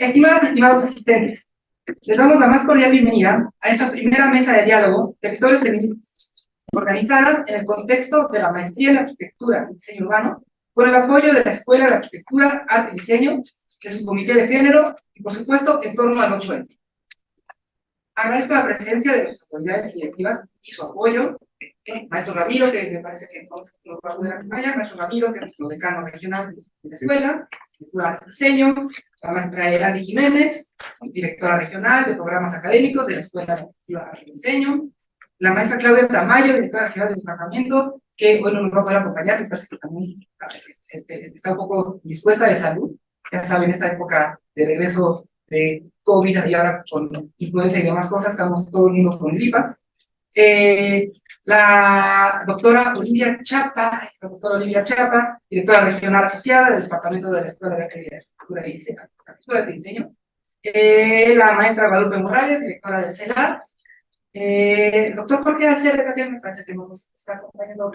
Estimadas y estimados asistentes, les damos la más cordial bienvenida a esta primera mesa de diálogo Territorios Feministas, organizada en el contexto de la Maestría en Arquitectura y Diseño Urbano, con el apoyo de la Escuela de Arquitectura, Arte y Diseño, de su Comité de Género y, por supuesto, en torno al 8M. Agradezco la presencia de sus autoridades directivas y su apoyo. Maestro Ramiro, que me parece que no va a poder acompañar, maestro Ramiro, que es nuestro decano regional de la escuela, de diseño, la maestra Erandi Jiménez, directora regional de programas académicos de la Escuela de Diseño, la maestra Claudia Tamayo, directora regional del departamento, que hoy no nos va a poder acompañar, me parece que también está un poco dispuesta de salud. Ya saben, esta época de regreso de COVID y ahora con influenza y demás cosas, estamos todos unidos con gripas. La doctora Olivia Chapa, directora regional asociada del Departamento de la Escuela de Arquitectura y Diseño. La maestra Guadalupe Morales, directora del CELAR. Doctor Jorge Alcera, que me parece que nos está acompañando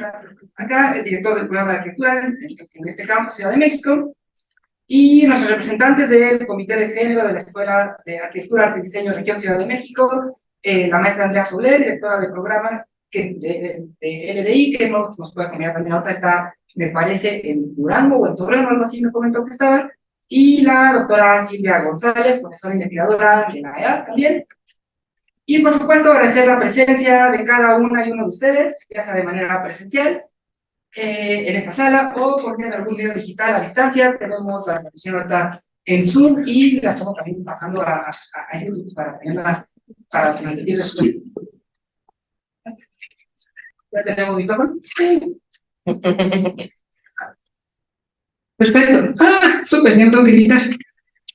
acá, el director del programa de arquitectura en este campo, Ciudad de México. Y nuestros representantes del Comité de Género de la Escuela de Arquitectura, Arte y Diseño Región Ciudad de México, la maestra Andrea Soler, directora del programa de LDI, que nos puede acompañar también. Ahorita está, me parece, en Durango o en Torreón, algo así me comentó que estaba. Y la doctora Silvia González, profesora investigadora de la EAD también. Y por supuesto, agradecer la presencia de cada una y uno de ustedes, ya sea de manera presencial, en esta sala o por medio de algún video digital a distancia. Tenemos la transmisión ahorita en Zoom y la estamos también pasando a YouTube para tenerla para transmitir después. ¿Ya tenemos micrófono? Perfecto. Súper, ya tengo que editar.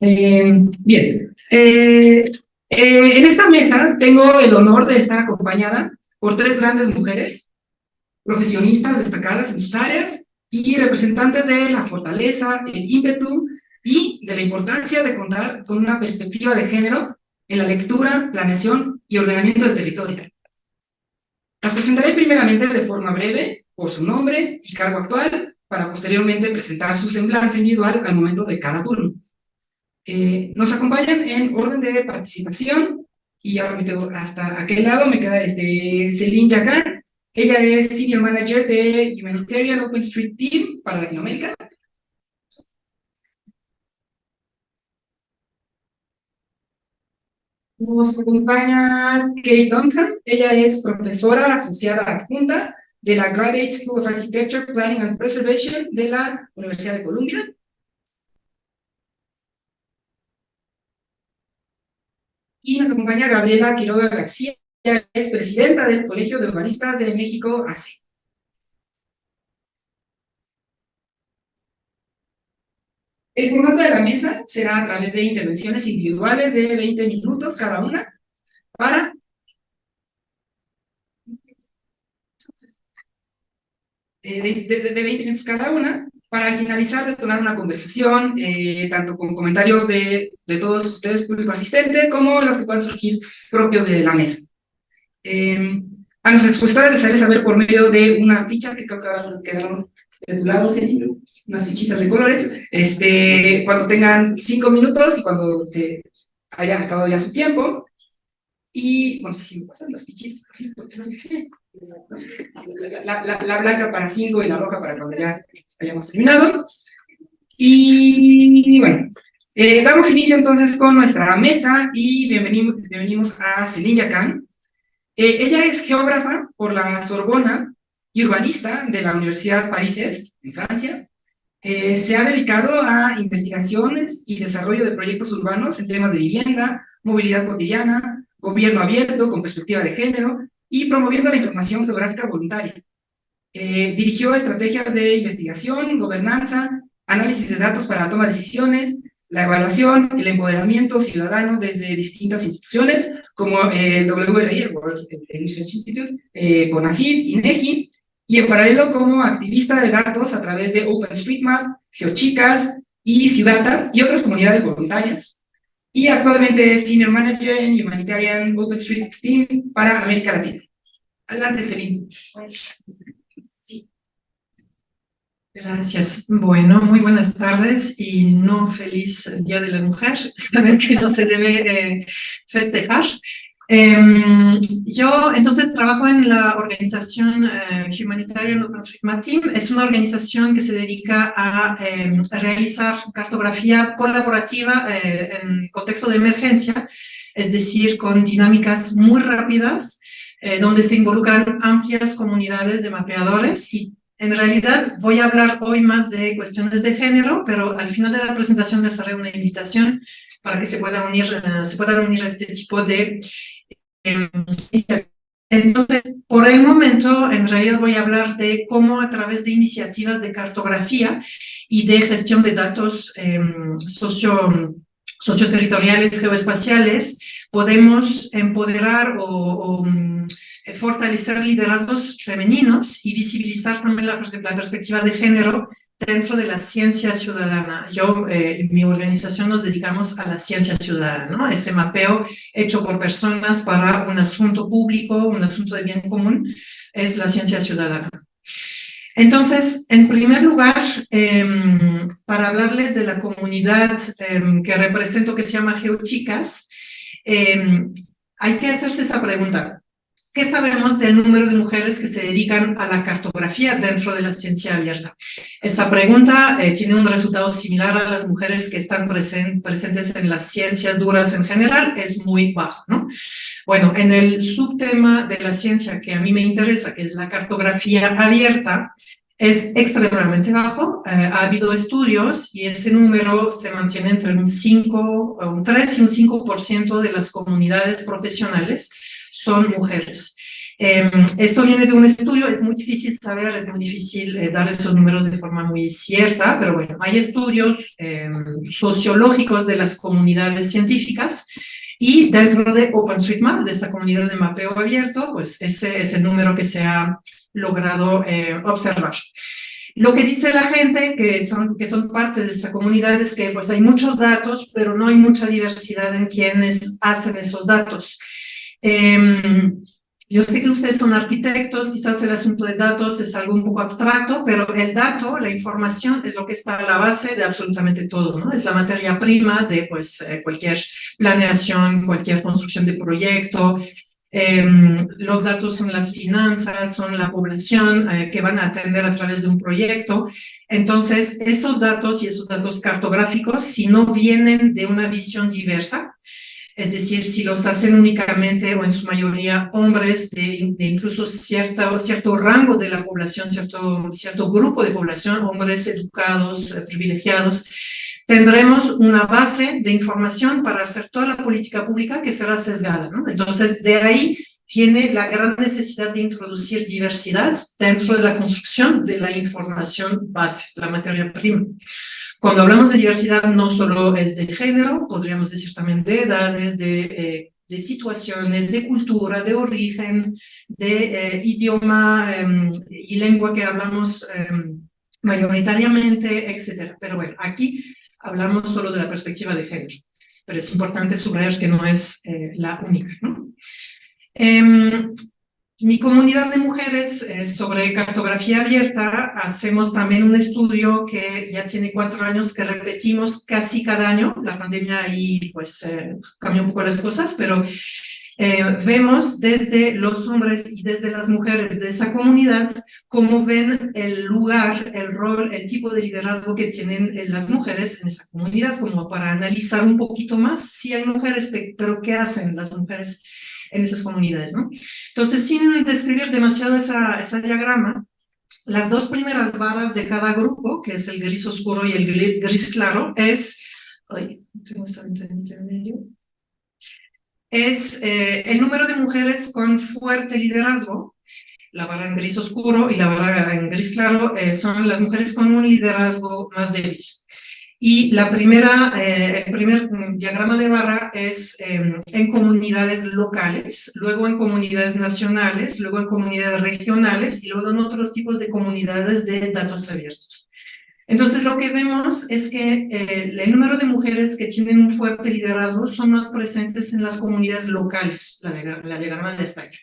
Bien. En esta mesa tengo el honor de estar acompañada por tres grandes mujeres, profesionistas destacadas en sus áreas y representantes de la fortaleza, el ímpetu y de la importancia de contar con una perspectiva de género en la lectura, planeación y ordenamiento del territorio. Las presentaré primeramente de forma breve, por su nombre y cargo actual, para posteriormente presentar su semblanza individual al momento de cada turno. Nos acompañan en orden de participación, y ahora me quedo hasta aquel lado, me queda Celine Jacquard. Ella es Senior Manager de Humanitarian OpenStreet Team para Latinoamérica. Nos acompaña Kate Duncan. Ella es profesora asociada adjunta de la Graduate School of Architecture, Planning and Preservation de la Universidad de Columbia. Y nos acompaña Gabriela Quiroga García. Ella es presidenta del Colegio de Urbanistas de México, ACE. El formato de la mesa será a través de intervenciones individuales de 20 minutos cada una, para de 20 minutos cada una, para al finalizar detonar una conversación, tanto con comentarios de todos ustedes, público asistente, como los que puedan surgir propios de la mesa. A nuestros expositores les haré saber por medio de una ficha que creo que ahora quedaron de tu lado, ¿sí? Unas fichitas de colores, cuando tengan 5 minutos y cuando se hayan acabado ya su tiempo. Y, bueno, si me pasan las fichitas, la blanca para 5 y la roja para cuando ya hayamos terminado. Y, bueno, damos inicio entonces con nuestra mesa y bienvenimos a Celine Jacquard. Ella es geógrafa por la Sorbona y urbanista de la Universidad Paris-Est, en Francia. Se ha dedicado a investigaciones y desarrollo de proyectos urbanos en temas de vivienda, movilidad cotidiana, gobierno abierto con perspectiva de género y promoviendo la información geográfica voluntaria. Dirigió estrategias de investigación, gobernanza, análisis de datos para la toma de decisiones, la evaluación, el empoderamiento ciudadano desde distintas instituciones como el WRI, el World Research Institute, CONACYT, INEGI, y en paralelo como activista de datos a través de OpenStreetMap, GeoChicas y Ciudadata y otras comunidades voluntarias. Y actualmente es Senior Manager en Humanitarian OpenStreet Team para América Latina. Adelante, Celine. Sí. Gracias. Bueno, muy buenas tardes y no feliz Día de la Mujer. Saben que no se debe festejar. Yo entonces trabajo en la organización Humanitarian OpenStreetMap Team. Es una organización que se dedica a realizar cartografía colaborativa en contexto de emergencia, es decir, con dinámicas muy rápidas, donde se involucran amplias comunidades de mapeadores y en realidad voy a hablar hoy más de cuestiones de género, pero al final de la presentación les haré una invitación para que se puedan unir a este tipo de iniciativas. Entonces, por el momento, en realidad voy a hablar de cómo a través de iniciativas de cartografía y de gestión de datos socioterritoriales, geoespaciales, podemos empoderar o fortalecer liderazgos femeninos y visibilizar también la perspectiva de género dentro de la ciencia ciudadana. Yo, mi organización nos dedicamos a la ciencia ciudadana, ¿no? Ese mapeo hecho por personas para un asunto público, un asunto de bien común, es la ciencia ciudadana. Entonces, en primer lugar, para hablarles de la comunidad que represento, que se llama GeoChicas, hay que hacerse esa pregunta. ¿Qué sabemos del número de mujeres que se dedican a la cartografía dentro de la ciencia abierta? Esa pregunta tiene un resultado similar a las mujeres que están presentes en las ciencias duras en general, es muy bajo, ¿no? Bueno, en el subtema de la ciencia que a mí me interesa, que es la cartografía abierta, es extremadamente bajo. Ha habido estudios y ese número se mantiene entre un 3 y un 5% de las comunidades profesionales son mujeres. Esto viene de un estudio, es muy difícil saber, es muy difícil dar esos números de forma muy cierta, pero bueno, hay estudios sociológicos de las comunidades científicas y dentro de OpenStreetMap, de esta comunidad de mapeo abierto, pues ese es el número que se ha logrado observar. Lo que dice la gente que son parte de esta comunidad es que pues hay muchos datos, pero no hay mucha diversidad en quienes hacen esos datos. Yo sé que ustedes son arquitectos, quizás el asunto de datos es algo un poco abstracto, pero el dato, la información, es lo que está a la base de absolutamente todo, ¿no? Es la materia prima de pues, cualquier planeación, cualquier construcción de proyecto. Los datos son las finanzas, son la población que van a atender a través de un proyecto. Entonces, esos datos y esos datos cartográficos, si no vienen de una visión diversa, es decir, si los hacen únicamente o en su mayoría hombres de incluso cierto rango de la población, cierto grupo de población, hombres educados, privilegiados, tendremos una base de información para hacer toda la política pública que será sesgada, ¿no? Entonces, de ahí viene la gran necesidad de introducir diversidad dentro de la construcción de la información base, la materia prima. Cuando hablamos de diversidad no solo es de género, podríamos decir también de edades, de situaciones, de cultura, de origen, de idioma y lengua que hablamos mayoritariamente, etc. Pero bueno, aquí hablamos solo de la perspectiva de género, pero es importante subrayar que no es la única, ¿no? Mi comunidad de mujeres sobre cartografía abierta hacemos también un estudio que ya tiene 4 años que repetimos casi cada año. La pandemia ahí pues cambió un poco las cosas, pero vemos desde los hombres y desde las mujeres de esa comunidad cómo ven el lugar, el rol, el tipo de liderazgo que tienen las mujeres en esa comunidad, como para analizar un poquito más si hay mujeres, pero ¿qué hacen las mujeres en esas comunidades, ¿no? Entonces, sin describir demasiado esa diagrama, las 2 primeras barras de cada grupo, que es el gris oscuro y el gris claro, es el número de mujeres con fuerte liderazgo. La barra en gris oscuro y la barra en gris claro son las mujeres con un liderazgo más débil. Y el primer diagrama de barra es en comunidades locales, luego en comunidades nacionales, luego en comunidades regionales y luego en otros tipos de comunidades de datos abiertos. Entonces, lo que vemos es que el número de mujeres que tienen un fuerte liderazgo son más presentes en las comunidades locales, la de Granada de España.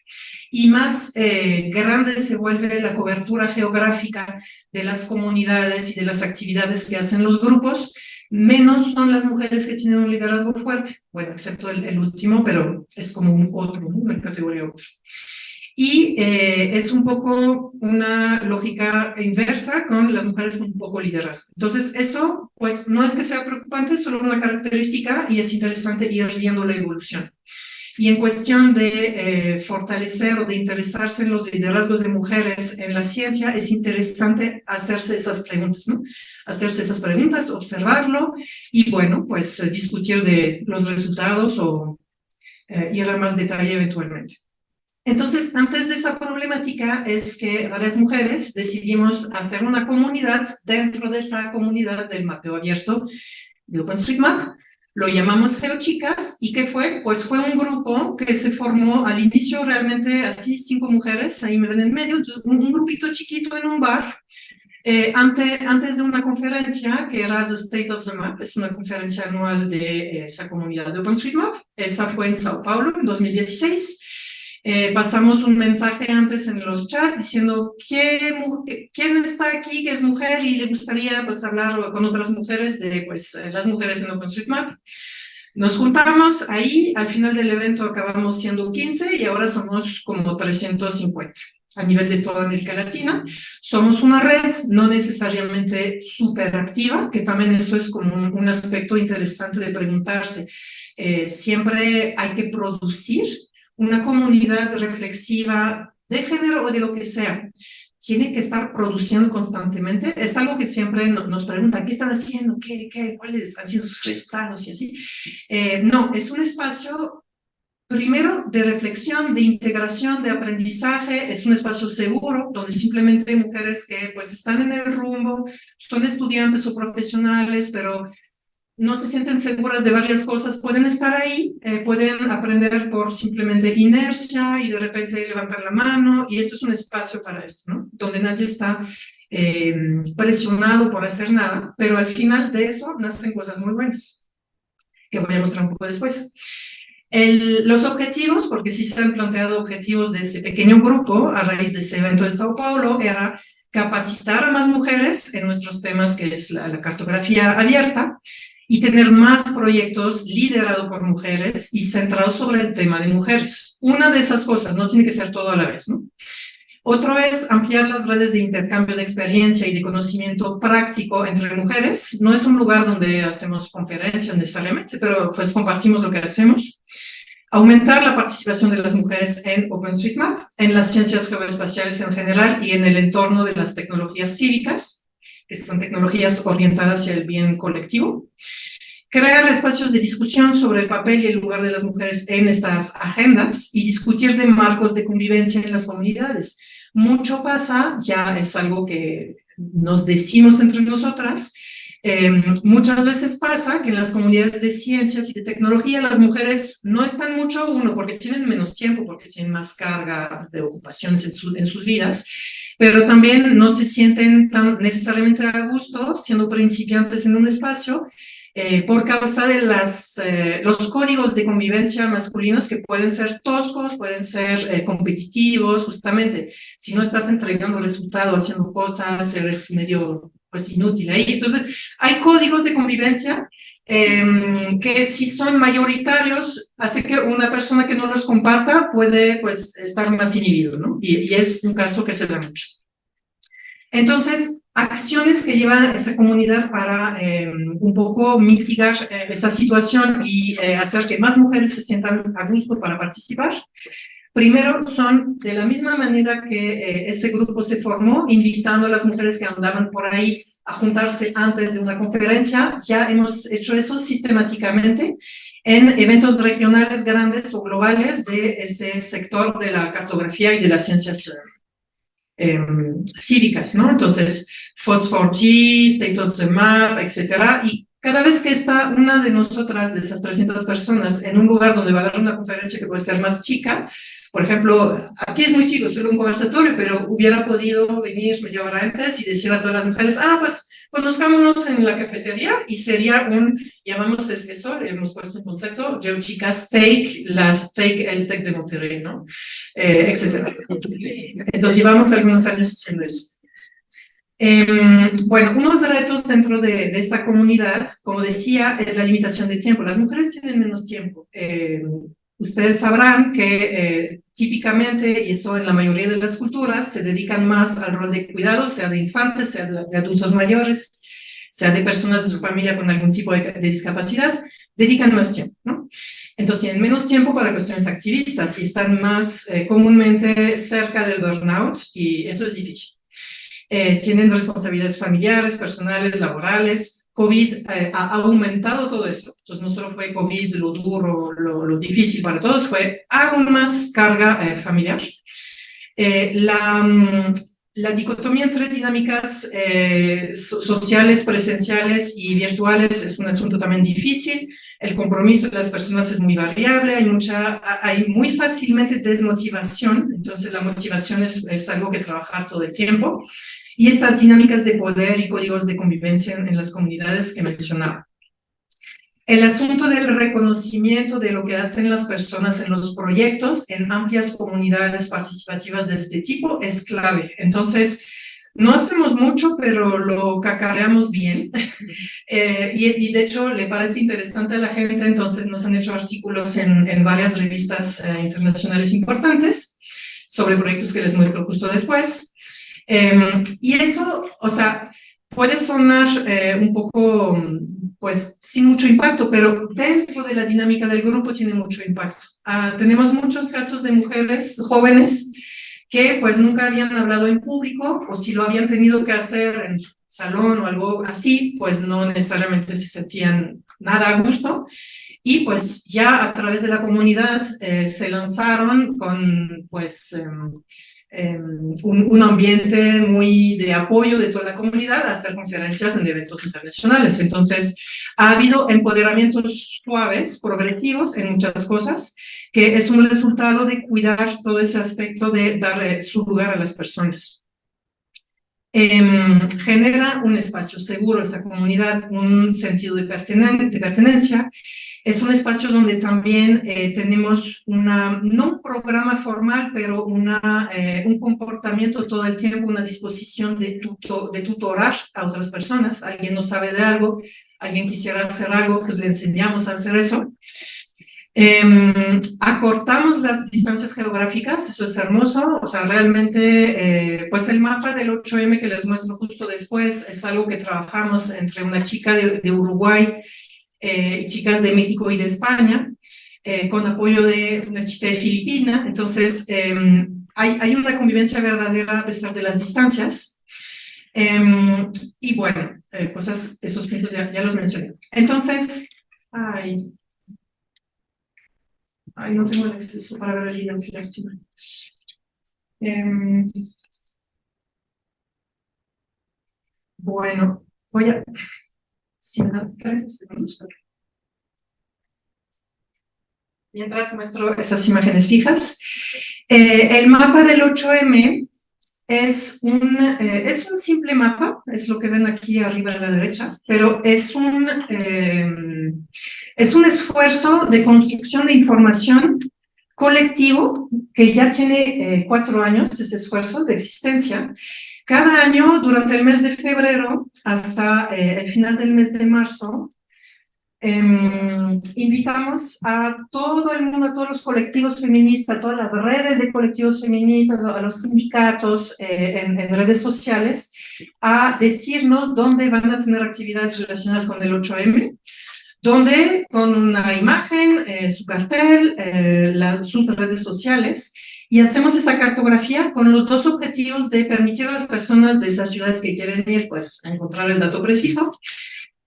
Y más grande se vuelve la cobertura geográfica de las comunidades y de las actividades que hacen los grupos, menos son las mujeres que tienen un liderazgo fuerte, bueno, excepto el último, pero es como una categoría otra. Y es un poco una lógica inversa con las mujeres con un poco liderazgo. Entonces, eso, pues, no es que sea preocupante, es solo una característica y es interesante ir viendo la evolución. Y en cuestión de fortalecer o de interesarse en los liderazgos de mujeres en la ciencia, es interesante hacerse esas preguntas, ¿no? Hacerse esas preguntas, observarlo y, bueno, pues discutir de los resultados o ir a más detalle eventualmente. Entonces, antes de esa problemática es que varias mujeres decidimos hacer una comunidad dentro de esa comunidad del mapeo abierto de OpenStreetMap. Lo llamamos GeoChicas. ¿Y qué fue? Pues fue un grupo que se formó al inicio realmente así, 5 mujeres, ahí me ven en medio, un grupito chiquito en un bar, antes de una conferencia que era The State of the Map, es una conferencia anual de esa comunidad de OpenStreetMap. Esa fue en Sao Paulo en 2016. Pasamos un mensaje antes en los chats diciendo quién está aquí que es mujer y le gustaría pues hablar con otras mujeres de pues las mujeres en OpenStreetMap. Nos juntamos ahí, al final del evento acabamos siendo 15 y ahora somos como 350 a nivel de toda América Latina. Somos una red no necesariamente súper activa, que también eso es como un aspecto interesante de preguntarse. Siempre hay que producir una comunidad reflexiva de género o de lo que sea. Tiene que estar produciendo constantemente. Es algo que siempre nos preguntan, ¿qué están haciendo? ¿Cuáles han sido sus resultados? Y así. No, es un espacio, primero, de reflexión, de integración, de aprendizaje. Es un espacio seguro, donde simplemente hay mujeres que pues están en el rumbo, son estudiantes o profesionales, pero no se sienten seguras de varias cosas, pueden estar ahí, pueden aprender por simplemente inercia y de repente levantar la mano, y esto es un espacio para esto, ¿no? Donde nadie está presionado por hacer nada, pero al final de eso nacen cosas muy buenas, que voy a mostrar un poco después. Los objetivos, porque sí se han planteado objetivos de ese pequeño grupo a raíz de ese evento de Sao Paulo, era capacitar a más mujeres en nuestros temas, que es la cartografía abierta, y tener más proyectos liderados por mujeres y centrados sobre el tema de mujeres. Una de esas cosas, no tiene que ser todo a la vez, ¿no? Otro es ampliar las redes de intercambio de experiencia y de conocimiento práctico entre mujeres. No es un lugar donde hacemos conferencias necesariamente, pero pues compartimos lo que hacemos. Aumentar la participación de las mujeres en OpenStreetMap, en las ciencias geoespaciales en general y en el entorno de las tecnologías cívicas, que son tecnologías orientadas hacia el bien colectivo. Crear espacios de discusión sobre el papel y el lugar de las mujeres en estas agendas y discutir de marcos de convivencia en las comunidades. Mucho pasa, ya es algo que nos decimos entre nosotras, muchas veces pasa que en las comunidades de ciencias y de tecnología las mujeres no están mucho, uno, porque tienen menos tiempo, porque tienen más carga de ocupaciones en sus vidas, pero también no se sienten tan necesariamente a gusto siendo principiantes en un espacio, por causa de los códigos de convivencia masculinos que pueden ser toscos, pueden ser competitivos, justamente. Si no estás entregando resultados, haciendo cosas, eres medio pues inútil ahí. Entonces, hay códigos de convivencia que si son mayoritarios, hace que una persona que no los comparta puede pues estar más inhibido, ¿no? Y es un caso que se da mucho. Entonces, acciones que llevan a esa comunidad para un poco mitigar esa situación y hacer que más mujeres se sientan a gusto para participar. Primero, son de la misma manera que ese grupo se formó, invitando a las mujeres que andaban por ahí a juntarse antes de una conferencia. Ya hemos hecho eso sistemáticamente en eventos regionales grandes o globales de ese sector de la cartografía y de las ciencias cívicas, ¿no? Entonces, FOSS4G, State of the Map, etcétera. Y cada vez que está una de nosotras, de esas 300 personas, en un lugar donde va a haber una conferencia que puede ser más chica, por ejemplo, aquí es muy chico, solo un conversatorio, pero hubiera podido venir media hora antes y decir a todas las mujeres, pues conozcámonos en la cafetería y sería llamamos eso, le hemos puesto un concepto, yo chicas take, el TEC de Monterrey, ¿no? Etcétera. Entonces llevamos algunos años haciendo eso. Bueno, unos retos dentro de esta comunidad, como decía, es la limitación de tiempo. Las mujeres tienen menos tiempo. Ustedes sabrán que típicamente, y eso en la mayoría de las culturas, se dedican más al rol de cuidado, sea de infantes, sea de adultos mayores, sea de personas de su familia con algún tipo de discapacidad, dedican más tiempo, ¿no? Entonces tienen menos tiempo para cuestiones activistas y están más comúnmente cerca del burnout, y eso es difícil. Tienen responsabilidades familiares, personales, laborales. COVID ha aumentado todo esto. Entonces no solo fue COVID lo duro, lo difícil para todos, fue aún más carga familiar. La dicotomía entre dinámicas sociales, presenciales y virtuales es un asunto también difícil. El compromiso de las personas es muy variable, hay muy fácilmente desmotivación, entonces la motivación es algo que trabajar todo el tiempo. Y estas dinámicas de poder y códigos de convivencia en las comunidades que mencionaba. El asunto del reconocimiento de lo que hacen las personas en los proyectos en amplias comunidades participativas de este tipo es clave. Entonces, no hacemos mucho, pero lo cacareamos bien. Y de hecho, le parece interesante a la gente, entonces nos han hecho artículos en varias revistas internacionales importantes sobre proyectos que les muestro justo después. Y eso, o sea, puede sonar un poco, pues, sin mucho impacto, pero dentro de la dinámica del grupo tiene mucho impacto. Tenemos muchos casos de mujeres jóvenes que, pues, nunca habían hablado en público, o si lo habían tenido que hacer en salón o algo así, pues no necesariamente se sentían nada a gusto. Y pues ya a través de la comunidad se lanzaron con, pues, un ambiente muy de apoyo de toda la comunidad a hacer conferencias en eventos internacionales. Entonces, ha habido empoderamientos suaves, progresivos en muchas cosas, que es un resultado de cuidar todo ese aspecto de dar su lugar a las personas. Genera un espacio seguro, esa comunidad, un sentido de pertenencia. Es un espacio donde también tenemos no un programa formal, pero un comportamiento todo el tiempo, una disposición de tutorar a otras personas. Alguien no sabe de algo, alguien quisiera hacer algo, pues le enseñamos a hacer eso. Acortamos las distancias geográficas, eso es hermoso, o sea, realmente, pues el mapa del 8M que les muestro justo después es algo que trabajamos entre una chica de Uruguay y chicas de México y de España, con apoyo de una chica de Filipinas. Entonces, hay una convivencia verdadera a pesar de las distancias. Y bueno, esos puntos ya los mencioné. Entonces, no tengo el acceso para ver el video, qué lástima. Bueno, voy a... Mientras muestro esas imágenes fijas. El mapa del 8M es un simple mapa, es lo que ven aquí arriba a la derecha, pero es un esfuerzo de construcción de información colectivo que ya tiene 4 años, ese esfuerzo de existencia. Cada año, durante el mes de febrero hasta el final del mes de marzo, invitamos a todo el mundo, a todos los colectivos feministas, a todas las redes de colectivos feministas, a los sindicatos en redes sociales, a decirnos dónde van a tener actividades relacionadas con el 8M, donde con una imagen, su cartel, sus redes sociales, y hacemos esa cartografía con los 2 objetivos de permitir a las personas de esas ciudades que quieren ir, pues, a encontrar el dato preciso,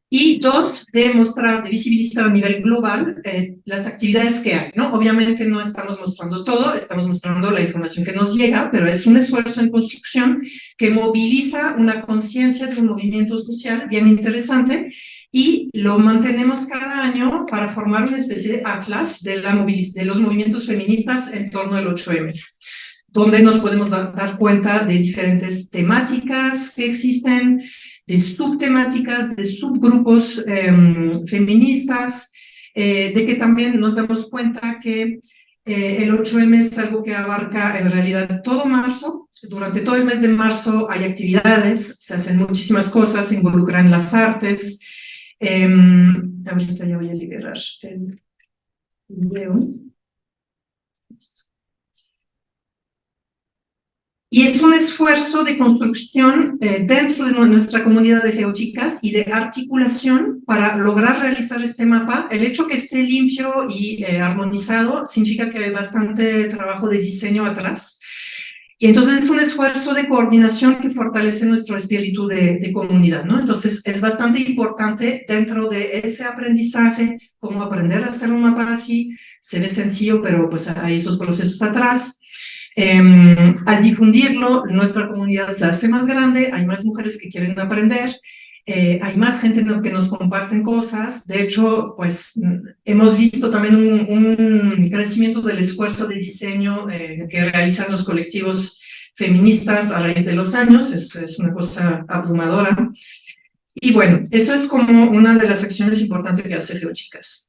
y 2, de mostrar, de visibilizar a nivel global las actividades que hay, ¿no? Obviamente no estamos mostrando todo, estamos mostrando la información que nos llega, pero es un esfuerzo en construcción que moviliza una conciencia de un movimiento social bien interesante, y lo mantenemos cada año para formar una especie de atlas de los movimientos feministas en torno al 8M, donde nos podemos dar cuenta de diferentes temáticas que existen, de subtemáticas, de subgrupos feministas, de que también nos damos cuenta que el 8M es algo que abarca en realidad todo marzo. Durante todo el mes de marzo hay actividades, se hacen muchísimas cosas, se involucran las artes. Ahorita ya voy a liberar el video. Y es un esfuerzo de construcción dentro de nuestra comunidad de geochicas y de articulación para lograr realizar este mapa. El hecho que esté limpio y armonizado significa que hay bastante trabajo de diseño atrás. Y entonces es un esfuerzo de coordinación que fortalece nuestro espíritu de comunidad, ¿no? Entonces es bastante importante dentro de ese aprendizaje, cómo aprender a hacer un mapa así. Se ve sencillo, pero pues hay esos procesos atrás. Al difundirlo, nuestra comunidad se hace más grande, hay más mujeres que quieren aprender, hay más gente que nos comparten cosas. De hecho, pues hemos visto también un crecimiento del esfuerzo de diseño que realizan los colectivos feministas a raíz de los años. Es una cosa abrumadora. Y bueno, eso es como una de las acciones importantes que hace Geochicas.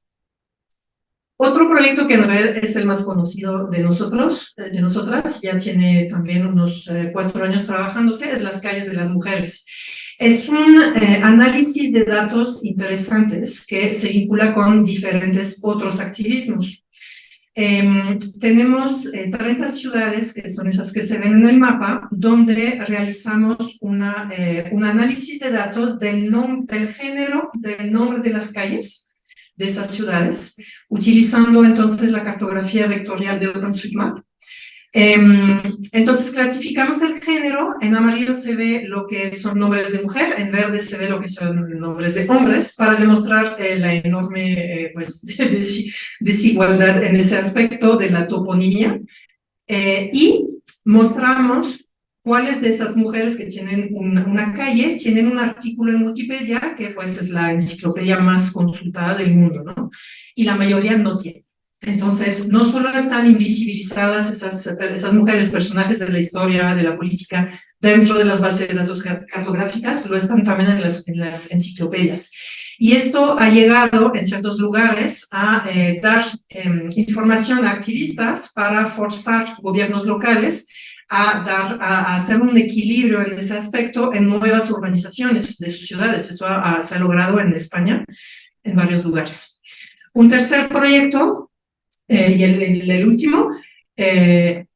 Otro proyecto que en realidad es el más conocido de nosotros, de nosotras, ya tiene también unos 4 años trabajándose, es Las Calles de las Mujeres. Es un análisis de datos interesantes que se vincula con diferentes otros activismos. Tenemos 30 ciudades, que son esas que se ven en el mapa, donde realizamos un análisis de datos del género, del nombre de las calles de esas ciudades, utilizando entonces la cartografía vectorial de OpenStreetMap. Entonces clasificamos el género, en amarillo se ve lo que son nombres de mujer, en verde se ve lo que son nombres de hombres, para demostrar la enorme pues, desigualdad en ese aspecto de la toponimia. Y mostramos cuáles de esas mujeres que tienen una calle tienen un artículo en Wikipedia, que pues es la enciclopedia más consultada del mundo, ¿no? Y la mayoría no tiene. Entonces, no solo están invisibilizadas esas mujeres, personajes de la historia, de la política, dentro de las bases de datos cartográficas, lo están también en las enciclopedias. Y esto ha llegado en ciertos lugares a dar información a activistas para forzar gobiernos locales a hacer un equilibrio en ese aspecto en nuevas urbanizaciones de sus ciudades. Eso se ha logrado en España, en varios lugares. Un tercer proyecto, y el último,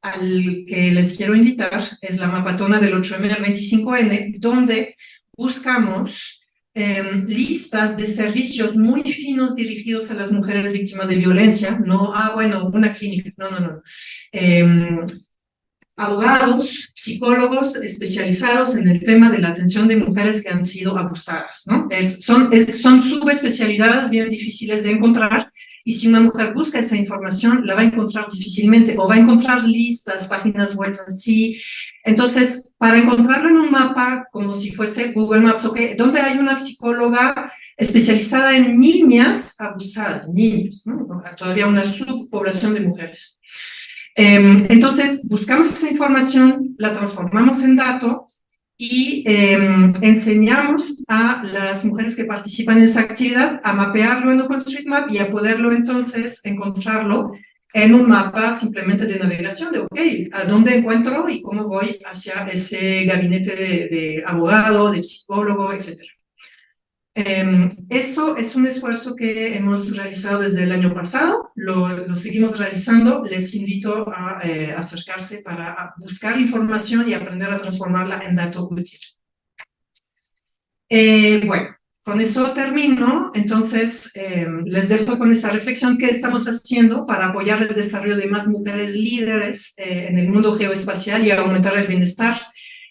al que les quiero invitar, es la mapatona del 8M al 25N, donde buscamos listas de servicios muy finos dirigidos a las mujeres víctimas de violencia. No, bueno, una clínica, no. Abogados, psicólogos especializados en el tema de la atención de mujeres que han sido abusadas, ¿no? Son subespecialidades bien difíciles de encontrar, y si una mujer busca esa información, la va a encontrar difícilmente, o va a encontrar listas, páginas web así. Entonces, para encontrarlo en un mapa, como si fuese Google Maps, okay, donde hay una psicóloga especializada en niñas abusadas, niños, ¿no? Todavía una subpoblación de mujeres. Entonces, buscamos esa información, la transformamos en dato y enseñamos a las mujeres que participan en esa actividad a mapearlo en OpenStreetMap y a poderlo entonces encontrarlo en un mapa simplemente de navegación, de ok, ¿a dónde encuentro y cómo voy hacia ese gabinete de abogado, de psicólogo, etcétera? Eso es un esfuerzo que hemos realizado desde el año pasado, lo seguimos realizando. Les invito a acercarse para buscar información y aprender a transformarla en dato útil. Bueno, con eso termino. Entonces, les dejo con esta reflexión: ¿qué estamos haciendo para apoyar el desarrollo de más mujeres líderes en el mundo geoespacial y aumentar el bienestar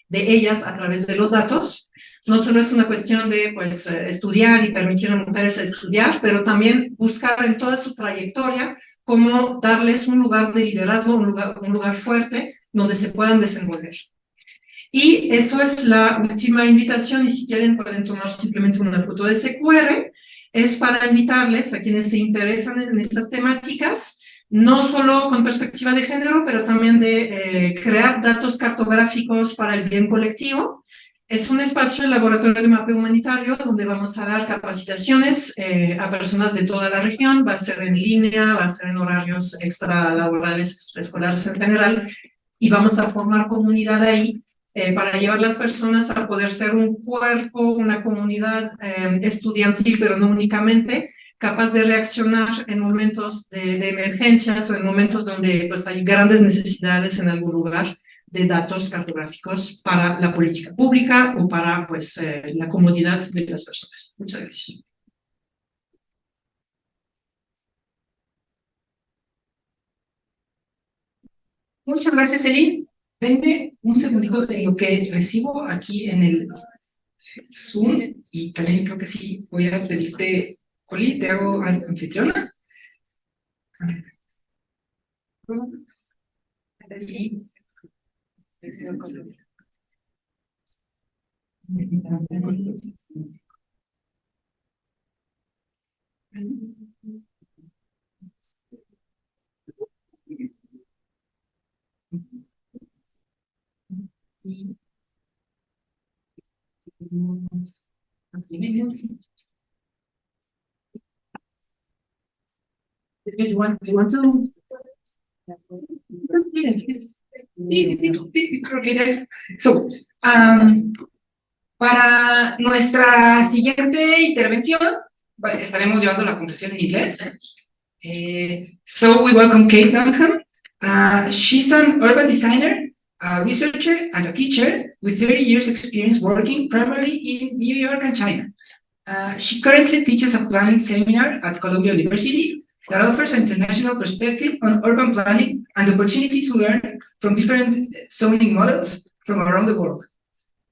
de ellas a través de los datos? No solo es una cuestión de pues, estudiar y permitir a mujeres estudiar, pero también buscar en toda su trayectoria cómo darles un lugar de liderazgo, un lugar fuerte donde se puedan desenvolver. Y eso es la última invitación, y si quieren pueden tomar simplemente una foto de ese QR. Es para invitarles a quienes se interesan en estas temáticas, no solo con perspectiva de género, pero también de crear datos cartográficos para el bien colectivo. Es un espacio, el laboratorio de mapeo humanitario, donde vamos a dar capacitaciones a personas de toda la región. Va a ser en línea, va a ser en horarios extralaborales, extraescolares en general, y vamos a formar comunidad ahí para llevar a las personas a poder ser un cuerpo, una comunidad estudiantil, pero no únicamente, capaz de reaccionar en momentos de emergencias o en momentos donde pues, hay grandes necesidades en algún lugar de datos cartográficos para la política pública o para pues, la comodidad de las personas. Muchas gracias. Muchas gracias, Eli. Denme un segundito de lo que recibo aquí en el Zoom y también creo que sí voy a pedirte, Oli, te hago anfitriona. You want to? So, para nuestra siguiente intervención, estaremos llevando la conversación en inglés. So we welcome Kate Dunham. She's an urban designer, a researcher, and a teacher with 30 years experience working primarily in New York and China. She currently teaches a planning seminar at Columbia University that offers an international perspective on urban planning and the opportunity to learn from different zoning models from around the world.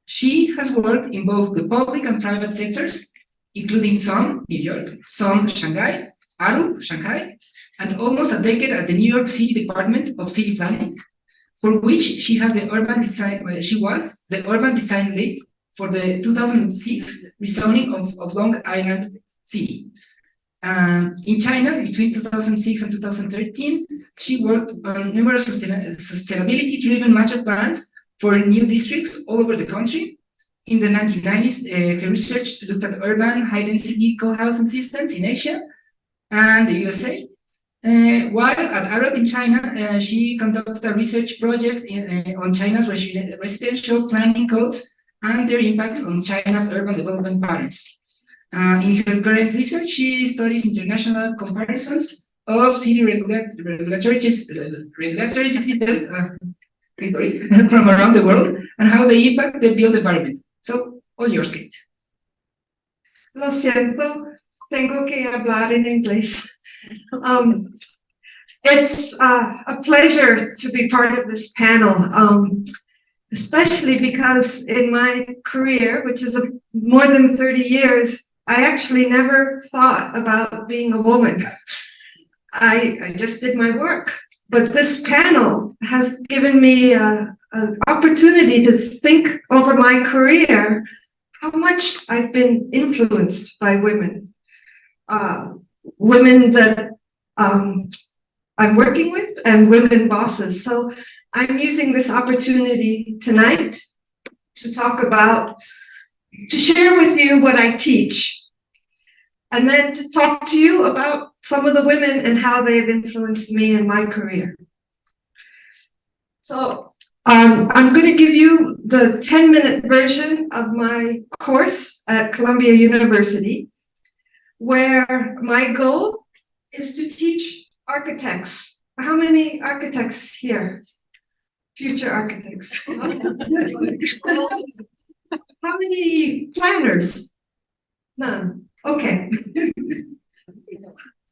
She has worked in both the public and private sectors, including some New York, some Shanghai, Aru, Shanghai, and almost a decade at the New York City Department of City Planning, for which she was the urban design lead for the 2006 rezoning of Long Island City. In China, between 2006 and 2013, she worked on numerous sustainability-driven master plans for new districts all over the country. In the 1990s, her research looked at urban high-density co-housing systems in Asia and the USA. While at Arup in China, she conducted a research project on China's residential planning codes and their impacts on China's urban development patterns. In her current research, she studies international comparisons of city regulatory systems from around the world and how they impact the built environment. So, all yours, Kate. Lo siento, tengo que hablar en inglés. It's a pleasure to be part of this panel, especially because in my career, which is more than 30 years, I actually never thought about being a woman. I just did my work. But this panel has given me an opportunity to think over my career, how much I've been influenced by women. Women that I'm working with and women bosses. So I'm using this opportunity tonight to talk about, to share with you what I teach, and then to talk to you about some of the women and how they have influenced me in my career. So I'm going to give you the 10-minute version of my course at Columbia University, where my goal is to teach architects. How many architects here? Future architects. How many planners? None. Okay.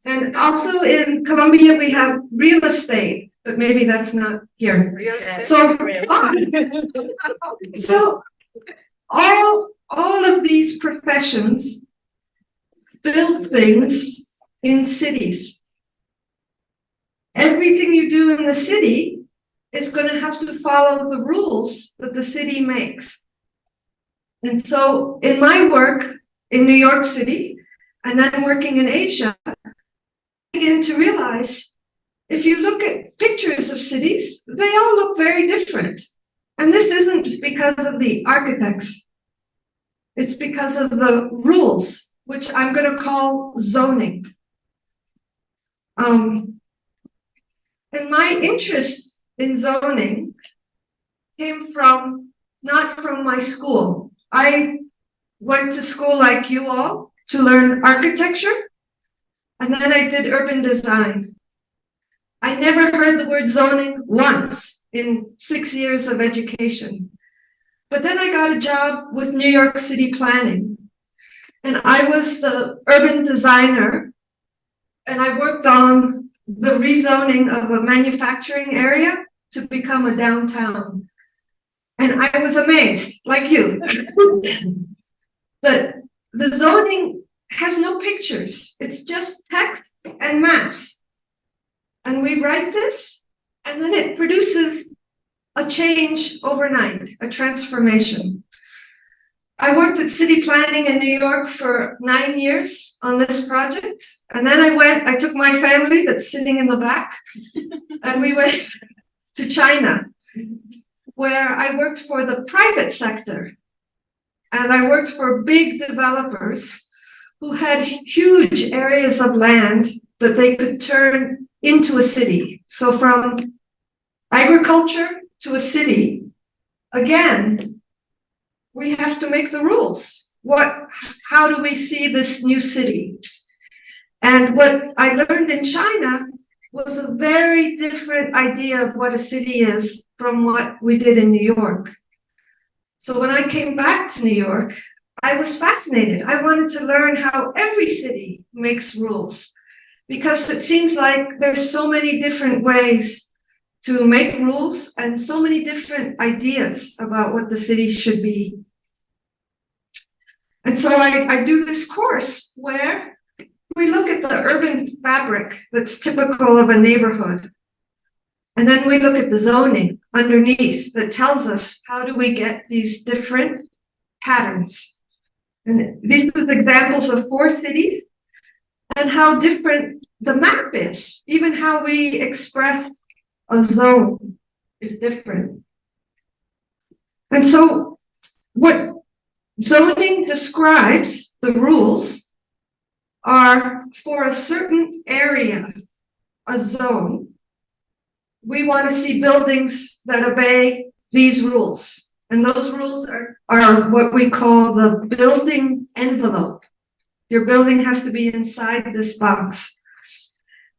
And also in Columbia, we have real estate, but maybe that's not here. So all of these professions build things in cities. Everything you do in the city is going to have to follow the rules that the city makes. And so in my work in New York City, and then working in Asia, I begin to realize if you look at pictures of cities, they all look very different. And this isn't because of the architects. It's because of the rules, which I'm going to call zoning. And my interest in zoning came from, not from my school. I went to school like you all to learn architecture, and then I did urban design. I never heard the word zoning once in 6 years of education. But then I got a job with New York City Planning, and I was the urban designer, and I worked on the rezoning of a manufacturing area to become a downtown. And I was amazed, like you, that the zoning has no pictures. It's just text and maps. And we write this, and then it produces a change overnight, a transformation. I worked at city planning in New York for 9 years on this project. And then I took my family that's sitting in the back, and we went to China, where I worked for the private sector. And I worked for big developers who had huge areas of land that they could turn into a city. So from agriculture to a city, again, we have to make the rules. How do we see this new city? And what I learned in China was a very different idea of what a city is from what we did in New York. So when I came back to New York, I was fascinated. I wanted to learn how every city makes rules, because it seems like there's so many different ways to make rules and so many different ideas about what the city should be. And so I do this course where we look at the urban fabric that's typical of a neighborhood. And then we look at the zoning underneath that tells us how do we get these different patterns. And these are examples of 4 cities and how different the map is. Even how we express a zone is different. And so what zoning describes, the rules, are for a certain area, a zone. We want to see buildings that obey these rules. And those rules are what we call the building envelope. Your building has to be inside this box.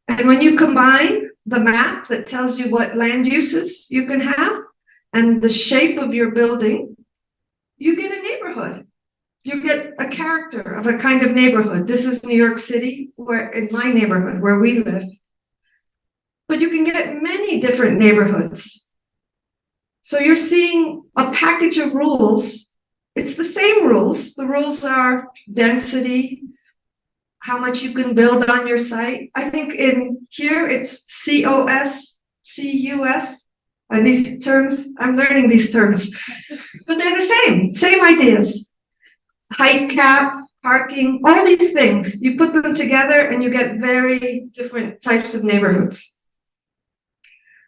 And when you combine the map that tells you what land uses you can have and the shape of your building, you get a neighborhood. You get a character of a kind of neighborhood. This is New York City, where in my neighborhood where we live. But you can get many different neighborhoods. So you're seeing a package of rules. It's the same rules. The rules are density, how much you can build on your site. I think in here it's COS, CUS. Are these terms? I'm learning these terms. But they're the same ideas. Height cap, parking, all these things. You put them together and you get very different types of neighborhoods.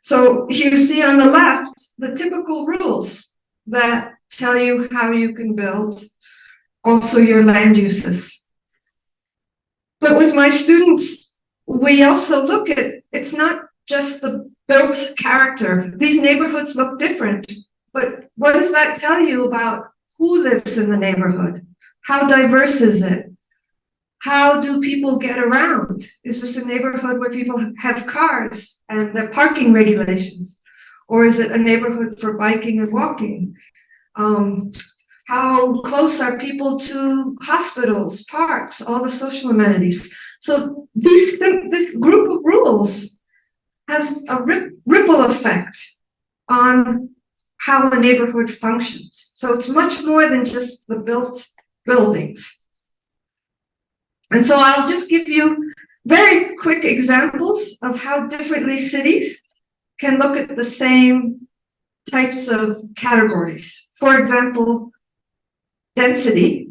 So you see on the left, the typical rules that tell you how you can build, also your land uses. But with my students, we also look at, it's not just the built character. These neighborhoods look different, but what does that tell you about who lives in the neighborhood? How diverse is it? How do people get around? Is this a neighborhood where people have cars and there are parking regulations? Or is it a neighborhood for biking and walking? How close are people to hospitals, parks, all the social amenities? So this group of rules has a ripple effect on how a neighborhood functions. So it's much more than just the built buildings. And so I'll just give you very quick examples of how differently cities can look at the same types of categories. For example, density.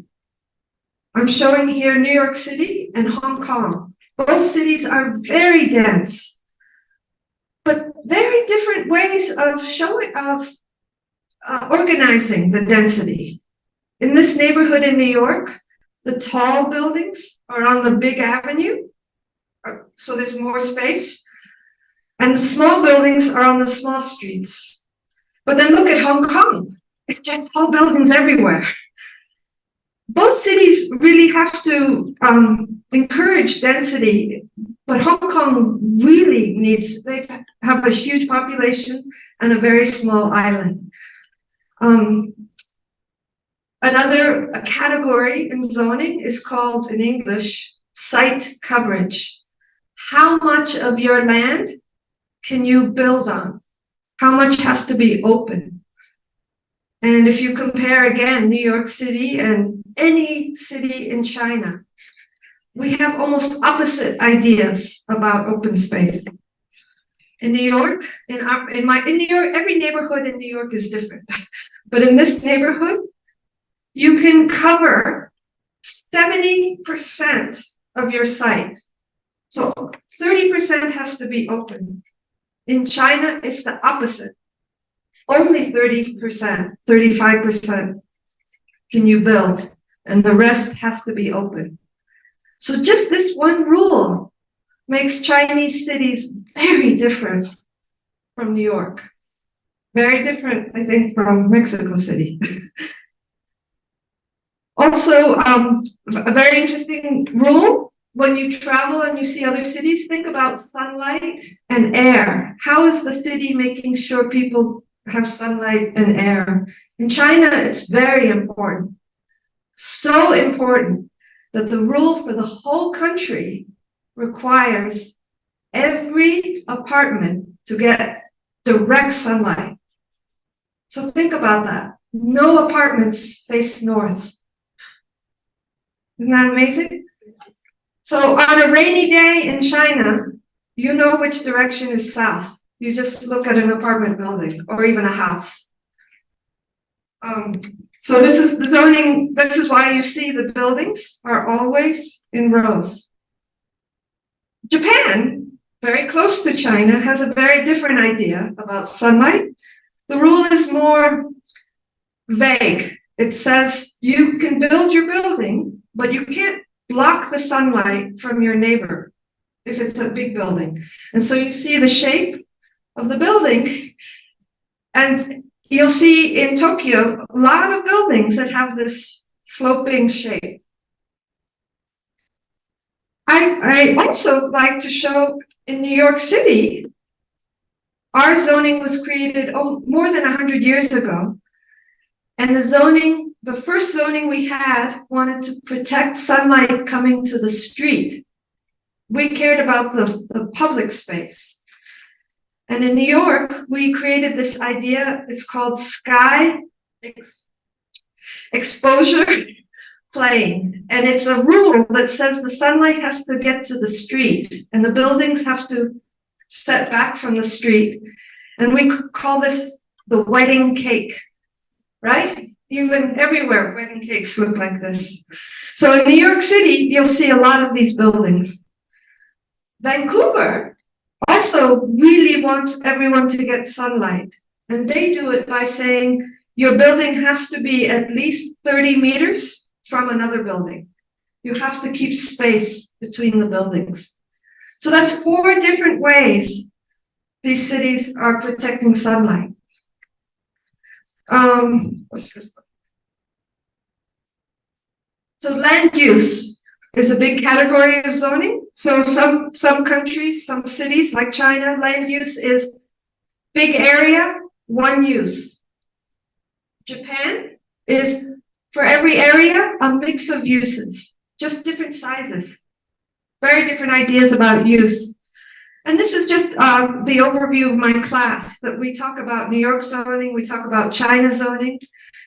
I'm showing here New York City and Hong Kong. Both cities are very dense, but very different ways of organizing the density. in this neighborhood in New York, the tall buildings are on the big avenue, so there's more space. And the small buildings are on the small streets. But then look at Hong Kong. It's just tall buildings everywhere. Both cities really have to encourage density, but Hong Kong really needs, they have a huge population and a very small island. Another category in zoning is called, in English, site coverage. How much of your land can you build on? How much has to be open? And if you compare again New York City and any city in China, we have almost opposite ideas about open space. In New York, in New York, every neighborhood in New York is different. But in this neighborhood, you can cover 70% of your site. So 30% has to be open. In China, it's the opposite. Only 30%, 35% can you build, and the rest has to be open. So just this one rule makes Chinese cities very different from New York. Very different, I think, from Mexico City. Also, a very interesting rule, when you travel and you see other cities, think about sunlight and air. How is the city making sure people have sunlight and air? In China, it's very important. So important that the rule for the whole country requires every apartment to get direct sunlight. So think about that. No apartments face north. Isn't that amazing? So on a rainy day in China, you know which direction is south. You just look at an apartment building or even a house. So this is the zoning. This is why you see the buildings are always in rows. Japan, very close to China, has a very different idea about sunlight. The rule is more vague. It says you can build your building, but you can't block the sunlight from your neighbor if it's a big building. And so you see the shape of the building, and you'll see in Tokyo a lot of buildings that have this sloping shape. I also like to show in New York City, our zoning was created more than 100 years ago. And the first zoning we had wanted to protect sunlight coming to the street. We cared about the public space. And in New York, we created this idea, it's called sky exposure plane. And it's a rule that says the sunlight has to get to the street and the buildings have to set back from the street. And we call this the wedding cake, right? Even everywhere, wedding cakes look like this. So in New York City, you'll see a lot of these buildings. Vancouver also really wants everyone to get sunlight. And they do it by saying your building has to be at least 30 meters from another building. You have to keep space between the buildings. So that's 4 different ways these cities are protecting sunlight. What's this one? So land use is a big category of zoning. So some countries, some cities like China, land use is big area, one use. Japan is for every area, a mix of uses, just different sizes, very different ideas about use. And this is just the overview of my class, that we talk about New York zoning, we talk about China zoning,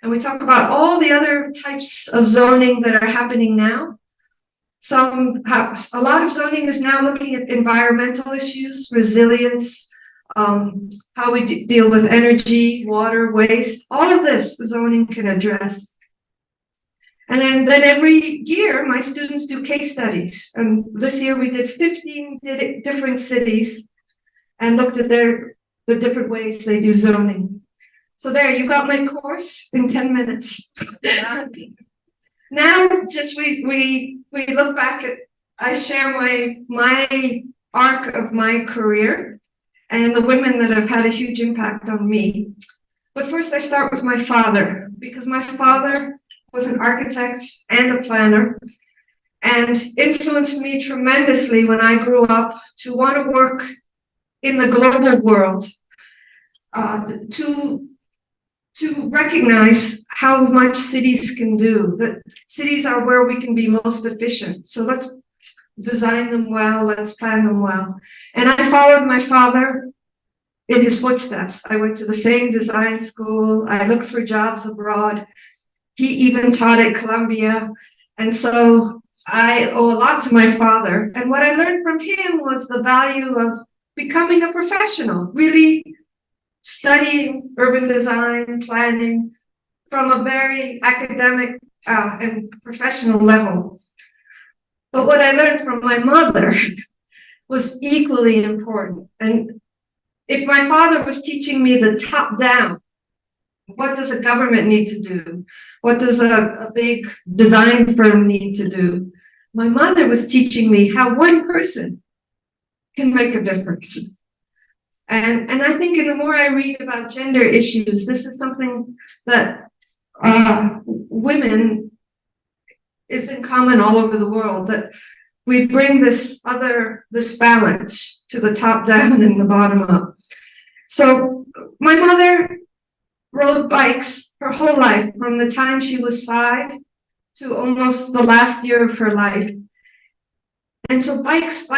and we talk about all the other types of zoning that are happening now. A lot of zoning is now looking at environmental issues, resilience, how we deal with energy, water, waste, all of this the zoning can address. And then every year, my students do case studies. And this year we did 15 different cities and looked at the different ways they do zoning. So there, you got my course in 10 minutes. Now, just we look back at, I share my arc of my career and the women that have had a huge impact on me. But first I start with my father, because my father was an architect and a planner and influenced me tremendously when I grew up to want to work in the global world, to recognize how much cities can do, that cities are where we can be most efficient. So let's design them well, let's plan them well. And I followed my father in his footsteps. I went to the same design school. I looked for jobs abroad. He even taught at Columbia. And so I owe a lot to my father. And what I learned from him was the value of becoming a professional, really studying urban design, planning from a very academic and professional level. But what I learned from my mother was equally important. And if my father was teaching me the top down, what does a government need to do? What does a big design firm need to do? My mother was teaching me how one person can make a difference. And I think the more I read about gender issues, this is something that women is in common all over the world, that we bring this balance to the top down and the bottom up. So my mother rode bikes her whole life, from the time she was 5 to almost the last year of her life. And so bikes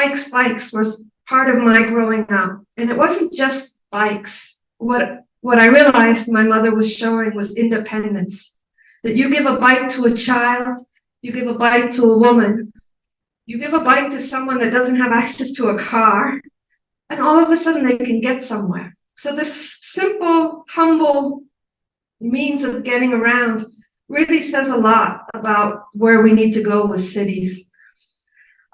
was part of my growing up. And it wasn't just bikes. What I realized my mother was showing was independence. That you give a bike to a child, you give a bike to a woman, you give a bike to someone that doesn't have access to a car, and all of a sudden they can get somewhere. So this simple, humble means of getting around really says a lot about where we need to go with cities.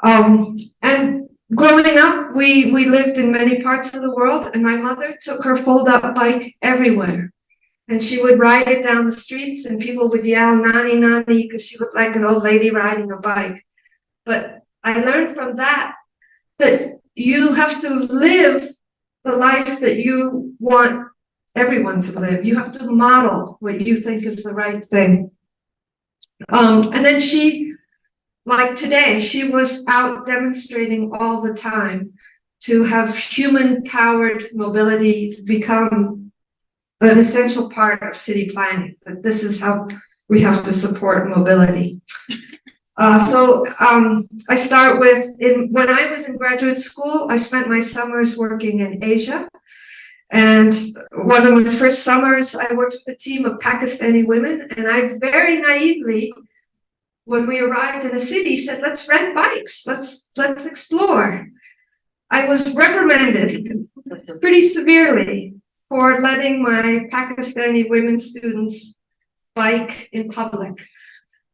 And growing up, we lived in many parts of the world, and my mother took her fold-up bike everywhere. And she would ride it down the streets, and people would yell, "Nani, Nani," because she looked like an old lady riding a bike. But I learned from that you have to live the life that you want everyone to live. You have to model what you think is the right thing. And then she, like today, she was out demonstrating all the time to have human-powered mobility become an essential part of city planning. That this is how we have to support mobility. So I start with, when I was in graduate school, I spent my summers working in Asia. And one of the first summers, I worked with a team of Pakistani women, and I very naively, when we arrived in a city, said, "Let's rent bikes, let's explore." I was reprimanded pretty severely for letting my Pakistani women students bike in public.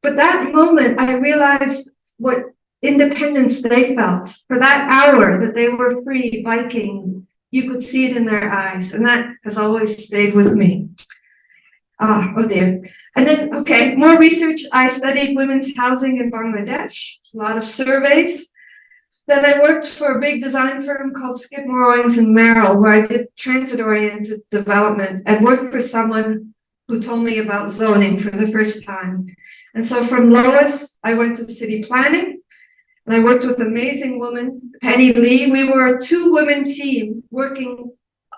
But that moment, I realized what independence they felt. For that hour that they were free biking, you could see it in their eyes, and that has always stayed with me. Oh dear. And then, okay, more research. I studied women's housing in Bangladesh, a lot of surveys. Then I worked for a big design firm called Skidmore, Owings and Merrill, where I did transit-oriented development and worked for someone who told me about zoning for the first time. And so from Lois, I went to city planning, and I worked with an amazing woman, Penny Lee. We were a 2-woman team working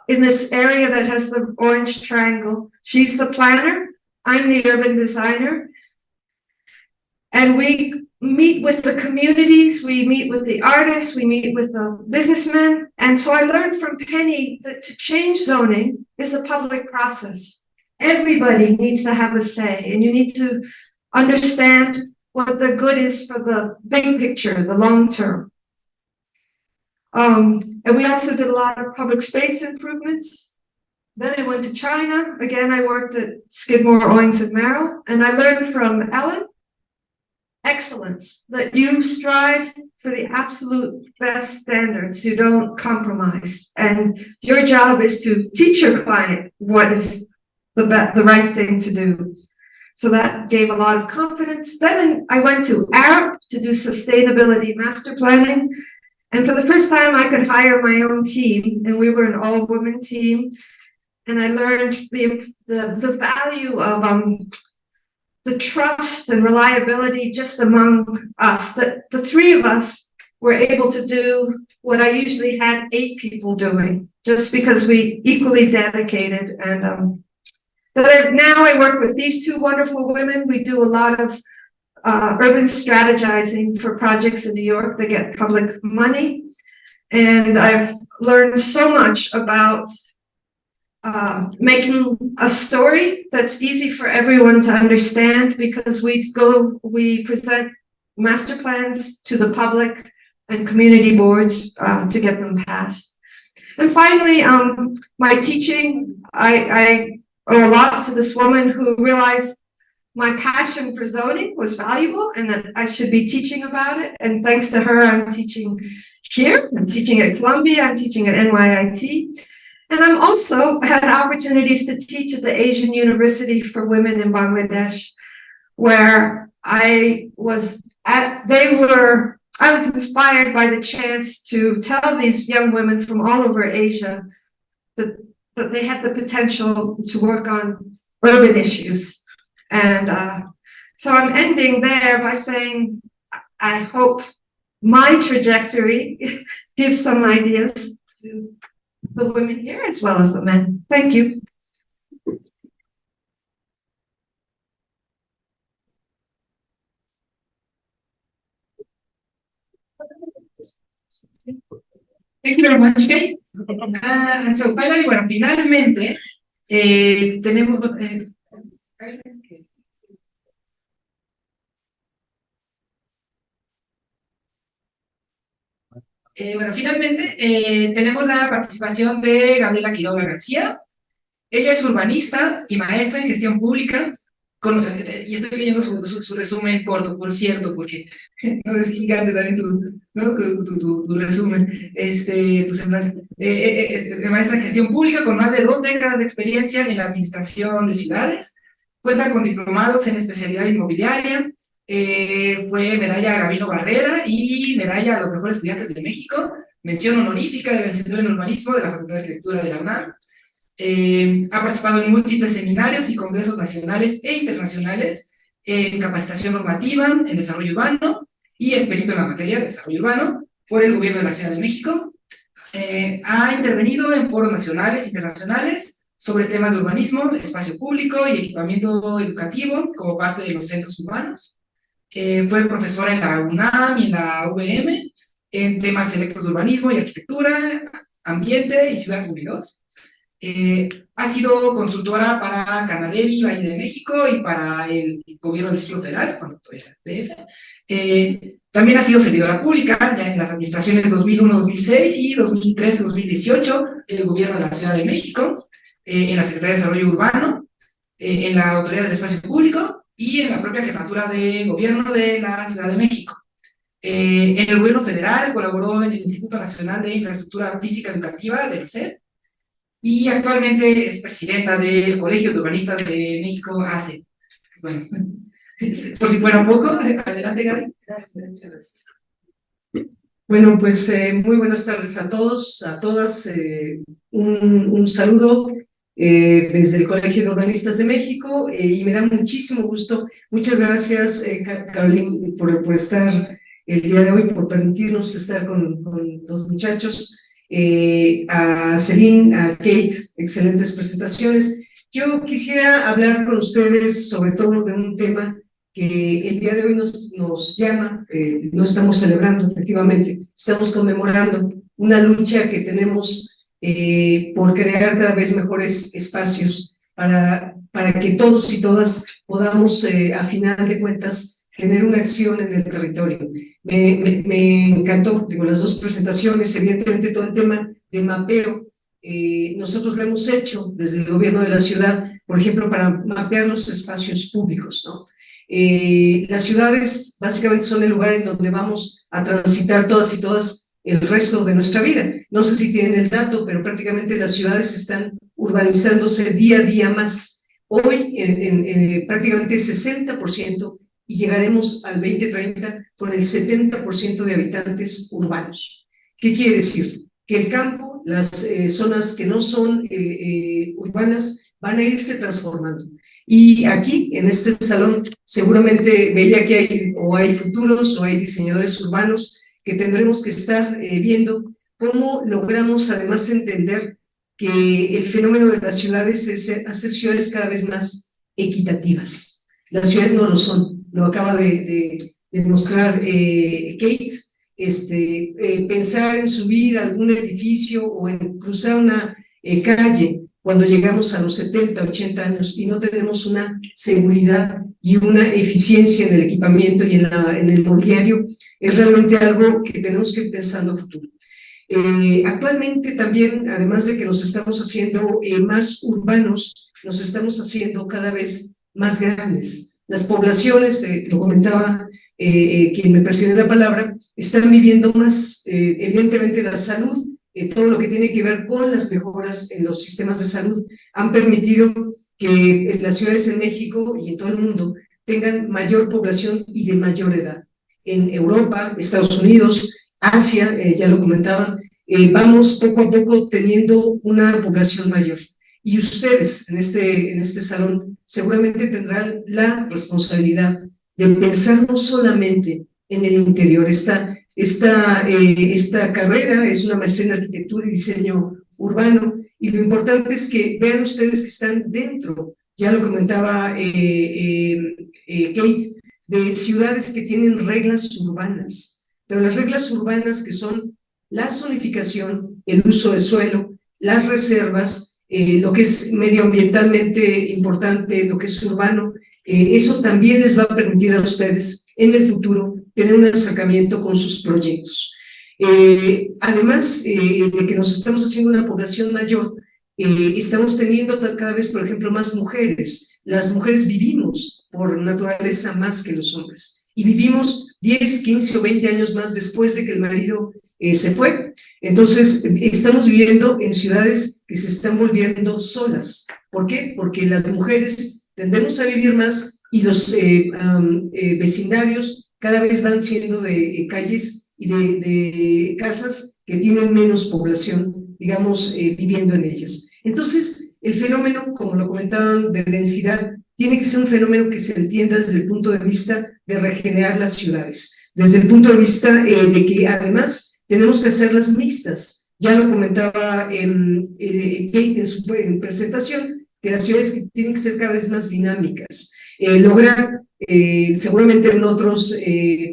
in this area that has the orange triangle. She's the planner, I'm the urban designer. And we meet with the communities, we meet with the artists, we meet with the businessmen. And so I learned from Penny that to change zoning is a public process. Everybody needs to have a say, and you need to understand what the good is for the big picture, the long term. And we also did a lot of public space improvements. Then I went to China. Again, I worked at Skidmore, Owings and Merrill, and I learned from Ellen excellence, that you strive for the absolute best standards. You don't compromise. And your job is to teach your client what is the right thing to do. So that gave a lot of confidence. Then I went to Arab to do sustainability master planning. And for the first time, I could hire my own team, and we were an all-women team. And I learned the value of the trust and reliability just among us. That the three of us were able to do what I usually had 8 people doing, just because we equally dedicated. And now I work with these 2 wonderful women. We do a lot of urban strategizing for projects in New York that get public money. And I've learned so much about making a story that's easy for everyone to understand, because we present master plans to the public and community boards to get them passed. And finally, my teaching, I owe a lot to this woman who realized my passion for zoning was valuable and that I should be teaching about it. And thanks to her, I'm teaching here, I'm teaching at Columbia, I'm teaching at NYIT. And I'm also had opportunities to teach at the Asian University for Women in Bangladesh, where I was inspired by the chance to tell these young women from all over Asia that they had the potential to work on urban issues. And so I'm ending there by saying, I hope my trajectory gives some ideas to the women here as well as the men. Thank you. Thank you very much, Kate. And so finally, bueno, finalmente tenemos tenemos la participación de Gabriela Quiroga García. Ella es urbanista y maestra en gestión pública. Y estoy leyendo su resumen corto, por cierto, porque no es gigante también tu resumen, tu semblanza. Maestra en gestión pública con más de 2 décadas de experiencia en la administración de ciudades. Cuenta con diplomados en especialidad inmobiliaria. Fue medalla a Gabino Barrera y medalla a los mejores estudiantes de México. Mención honorífica de licenciatura en urbanismo de la Facultad de Arquitectura de la UNAM. Ha participado en múltiples seminarios y congresos nacionales e internacionales en capacitación normativa, en desarrollo urbano y es perito en la materia de desarrollo urbano por el gobierno de la Ciudad de México. Ha intervenido en foros nacionales e internacionales sobre temas de urbanismo, espacio público y equipamiento educativo como parte de los centros urbanos. Fue profesora en la UNAM y en la UVM en temas selectos de urbanismo y arquitectura, ambiente y ciudad unidos. Ha sido consultora para Canadevi, Valle de México y para el gobierno del Distrito Federal, cuando todavía era DF. También ha sido servidora pública ya en las administraciones 2001-2006 y 2013-2018 del gobierno de la Ciudad de México, en la Secretaría de Desarrollo Urbano, en la Autoridad del Espacio Público y en la propia jefatura de gobierno de la Ciudad de México. En el gobierno federal colaboró en el Instituto Nacional de Infraestructura Física Educativa del ICEP, y actualmente es presidenta del Colegio de Urbanistas de México, ACE. Bueno, por si fuera poco, adelante, Gaby. Gracias. Bueno, pues muy buenas tardes a todos, a todas. Un saludo desde el Colegio de Urbanistas de México y me da muchísimo gusto. Muchas gracias, Caroline, por estar el día de hoy, por permitirnos estar con los muchachos. A Celine, a Kate, excelentes presentaciones. Yo quisiera hablar con ustedes sobre todo de un tema que el día de hoy nos llama, no estamos celebrando efectivamente, estamos conmemorando una lucha que tenemos por crear cada vez mejores espacios para que todos y todas podamos, a final de cuentas, tener una acción en el territorio. Me encantó, digo, las 2 presentaciones, evidentemente todo el tema de mapeo, nosotros lo hemos hecho desde el gobierno de la ciudad, por ejemplo, para mapear los espacios públicos, ¿no? Las ciudades básicamente son el lugar en donde vamos a transitar todas y todas el resto de nuestra vida. No sé si tienen el dato, pero prácticamente las ciudades están urbanizándose día a día más. hoy en prácticamente 60% y llegaremos al 2030 con el 70% de habitantes urbanos. ¿Qué quiere decir? Que el campo, las zonas que no son urbanas, van a irse transformando. Y aquí, en este salón, seguramente veía que hay futuros o hay diseñadores urbanos que tendremos que estar viendo cómo logramos además entender que el fenómeno de las ciudades es hacer ciudades cada vez más equitativas. Las ciudades no lo son, lo acaba de mostrar Kate. Pensar en subir a algún edificio o en cruzar una calle cuando llegamos a los 70, 80 años y no tenemos una seguridad y una eficiencia en el equipamiento y en el mobiliario, es realmente algo que tenemos que ir pensando a futuro. Actualmente también, además de que nos estamos haciendo más urbanos, nos estamos haciendo cada vez más grandes. Las poblaciones, lo comentaba quien me presidió la palabra, están viviendo más, evidentemente la salud, todo lo que tiene que ver con las mejoras en los sistemas de salud han permitido que las ciudades en México y en todo el mundo tengan mayor población y de mayor edad. En Europa, Estados Unidos, Asia, ya lo comentaban, vamos poco a poco teniendo una población mayor. Y ustedes en este salón seguramente tendrán la responsabilidad de pensar no solamente en el interior. Esta carrera es una maestría en arquitectura y diseño urbano, y lo importante es que vean ustedes que están dentro, ya lo comentaba Kate, de ciudades que tienen reglas urbanas, pero las reglas urbanas que son la zonificación, el uso de suelo, las reservas, lo que es medioambientalmente importante, lo que es urbano, eso también les va a permitir a ustedes en el futuro tener un acercamiento con sus proyectos. Además de que nos estamos haciendo una población mayor, estamos teniendo cada vez, por ejemplo, más mujeres. Las mujeres vivimos por naturaleza más que los hombres y vivimos 10, 15 o 20 años más después de que el marido se fue. Entonces, estamos viviendo en ciudades que se están volviendo solas. ¿Por qué? Porque las mujeres tendemos a vivir más y los vecindarios cada vez van siendo de calles y de casas que tienen menos población, digamos, viviendo en ellas. Entonces, el fenómeno, como lo comentaban, de densidad, tiene que ser un fenómeno que se entienda desde el punto de vista de regenerar las ciudades, desde el punto de vista de que además tenemos que hacerlas mixtas. Ya lo comentaba Kate en su presentación, que las ciudades tienen que ser cada vez más dinámicas. Lograr, seguramente en otros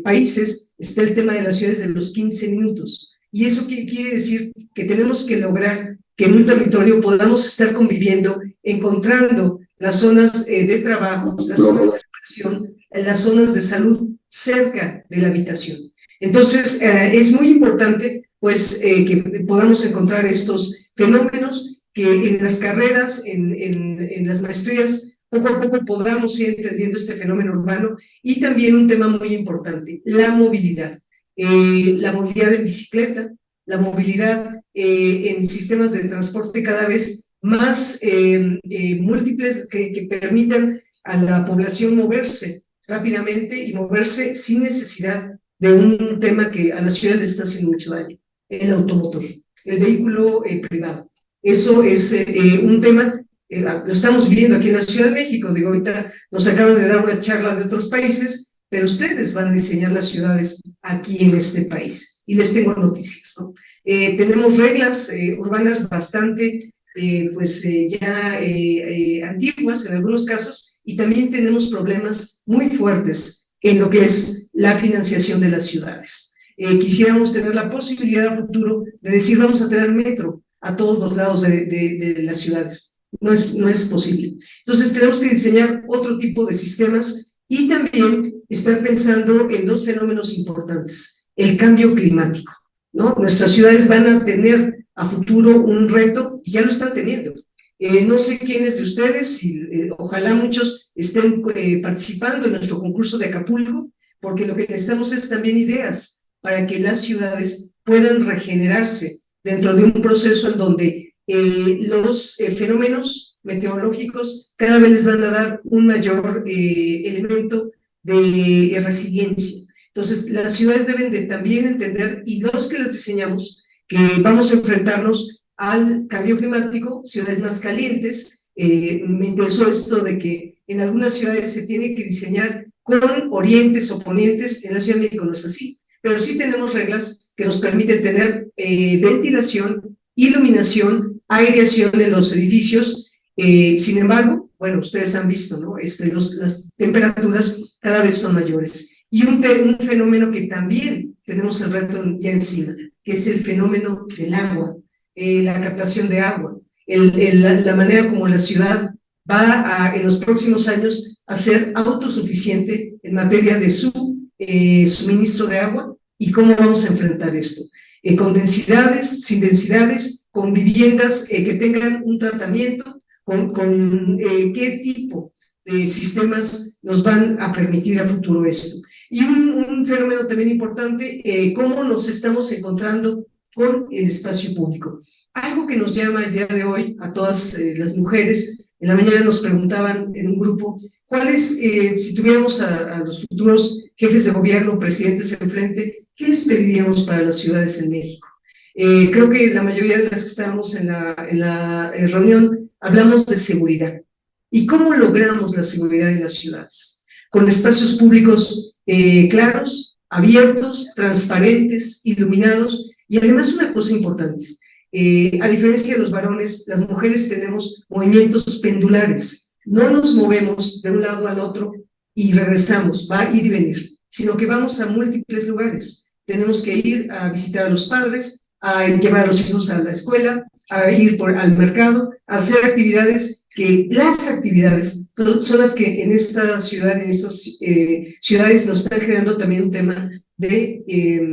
países está el tema de las ciudades de los 15 minutos. Y eso quiere decir que tenemos que lograr que en un territorio podamos estar conviviendo, encontrando las zonas de trabajo, las zonas de educación, las zonas de salud cerca de la habitación. Entonces, es muy importante pues, que podamos encontrar estos fenómenos, que en las carreras, en las maestrías, poco a poco podamos ir entendiendo este fenómeno urbano. Y también un tema muy importante, la movilidad en bicicleta, la movilidad en sistemas de transporte cada vez más múltiples que permitan a la población moverse rápidamente y moverse sin necesidad de un tema que a la ciudad le está haciendo mucho daño, el automotor, el vehículo privado. Eso es un tema, lo estamos viviendo aquí en la Ciudad de México. Digo, ahorita nos acaban de dar una charla de otros países, pero ustedes van a diseñar las ciudades aquí en este país. Y les tengo noticias, ¿no? Tenemos reglas urbanas bastante ya antiguas en algunos casos, y también tenemos problemas muy fuertes en lo que es la financiación de las ciudades. Quisiéramos tener la posibilidad a futuro de decir vamos a tener metro a todos los lados de las ciudades. No es posible. Entonces tenemos que diseñar otro tipo de sistemas y también estar pensando en dos fenómenos importantes. El cambio climático, ¿no? Nuestras ciudades van a tener a futuro un reto, y ya lo están teniendo. No sé quiénes de ustedes, ojalá muchos estén participando en nuestro concurso de Acapulco, porque lo que necesitamos es también ideas para que las ciudades puedan regenerarse dentro de un proceso en donde los fenómenos meteorológicos cada vez les van a dar un mayor elemento de resiliencia. Entonces, las ciudades deben de también entender, y los que las diseñamos, que vamos a enfrentarnos al cambio climático, ciudades más calientes. Me interesó esto de que en algunas ciudades se tiene que diseñar con orientes o ponientes. En la Ciudad de México no es así, pero sí tenemos reglas que nos permiten tener ventilación, iluminación, aireación en los edificios. Sin embargo, bueno, ustedes han visto, ¿no? Las temperaturas cada vez son mayores. Y un fenómeno que también tenemos el reto ya encima, que es el fenómeno del agua, la captación de agua, la manera como la ciudad va en los próximos años a ser autosuficiente en materia de su suministro de agua y cómo vamos a enfrentar esto. Con densidades, sin densidades, con viviendas que tengan un tratamiento, con qué tipo de sistemas nos van a permitir a futuro esto. Y un fenómeno también importante, cómo nos estamos encontrando con el espacio público. Algo que nos llama el día de hoy a todas las mujeres, en la mañana nos preguntaban en un grupo, ¿cuáles, si tuviéramos a los futuros jefes de gobierno, presidentes enfrente, qué les pediríamos para las ciudades en México? Creo que la mayoría de las que estábamos en la reunión hablamos de seguridad. ¿Y cómo logramos la seguridad en las ciudades? Con espacios públicos claros, abiertos, transparentes, iluminados, y además una cosa importante, a diferencia de los varones, las mujeres tenemos movimientos pendulares, no nos movemos de un lado al otro y regresamos, va a ir y venir, sino que vamos a múltiples lugares. Tenemos que ir a visitar a los padres, a llevar a los hijos a la escuela, a ir al mercado, a hacer actividades que las actividades son las que en esta ciudad, en estas ciudades nos están generando también un tema de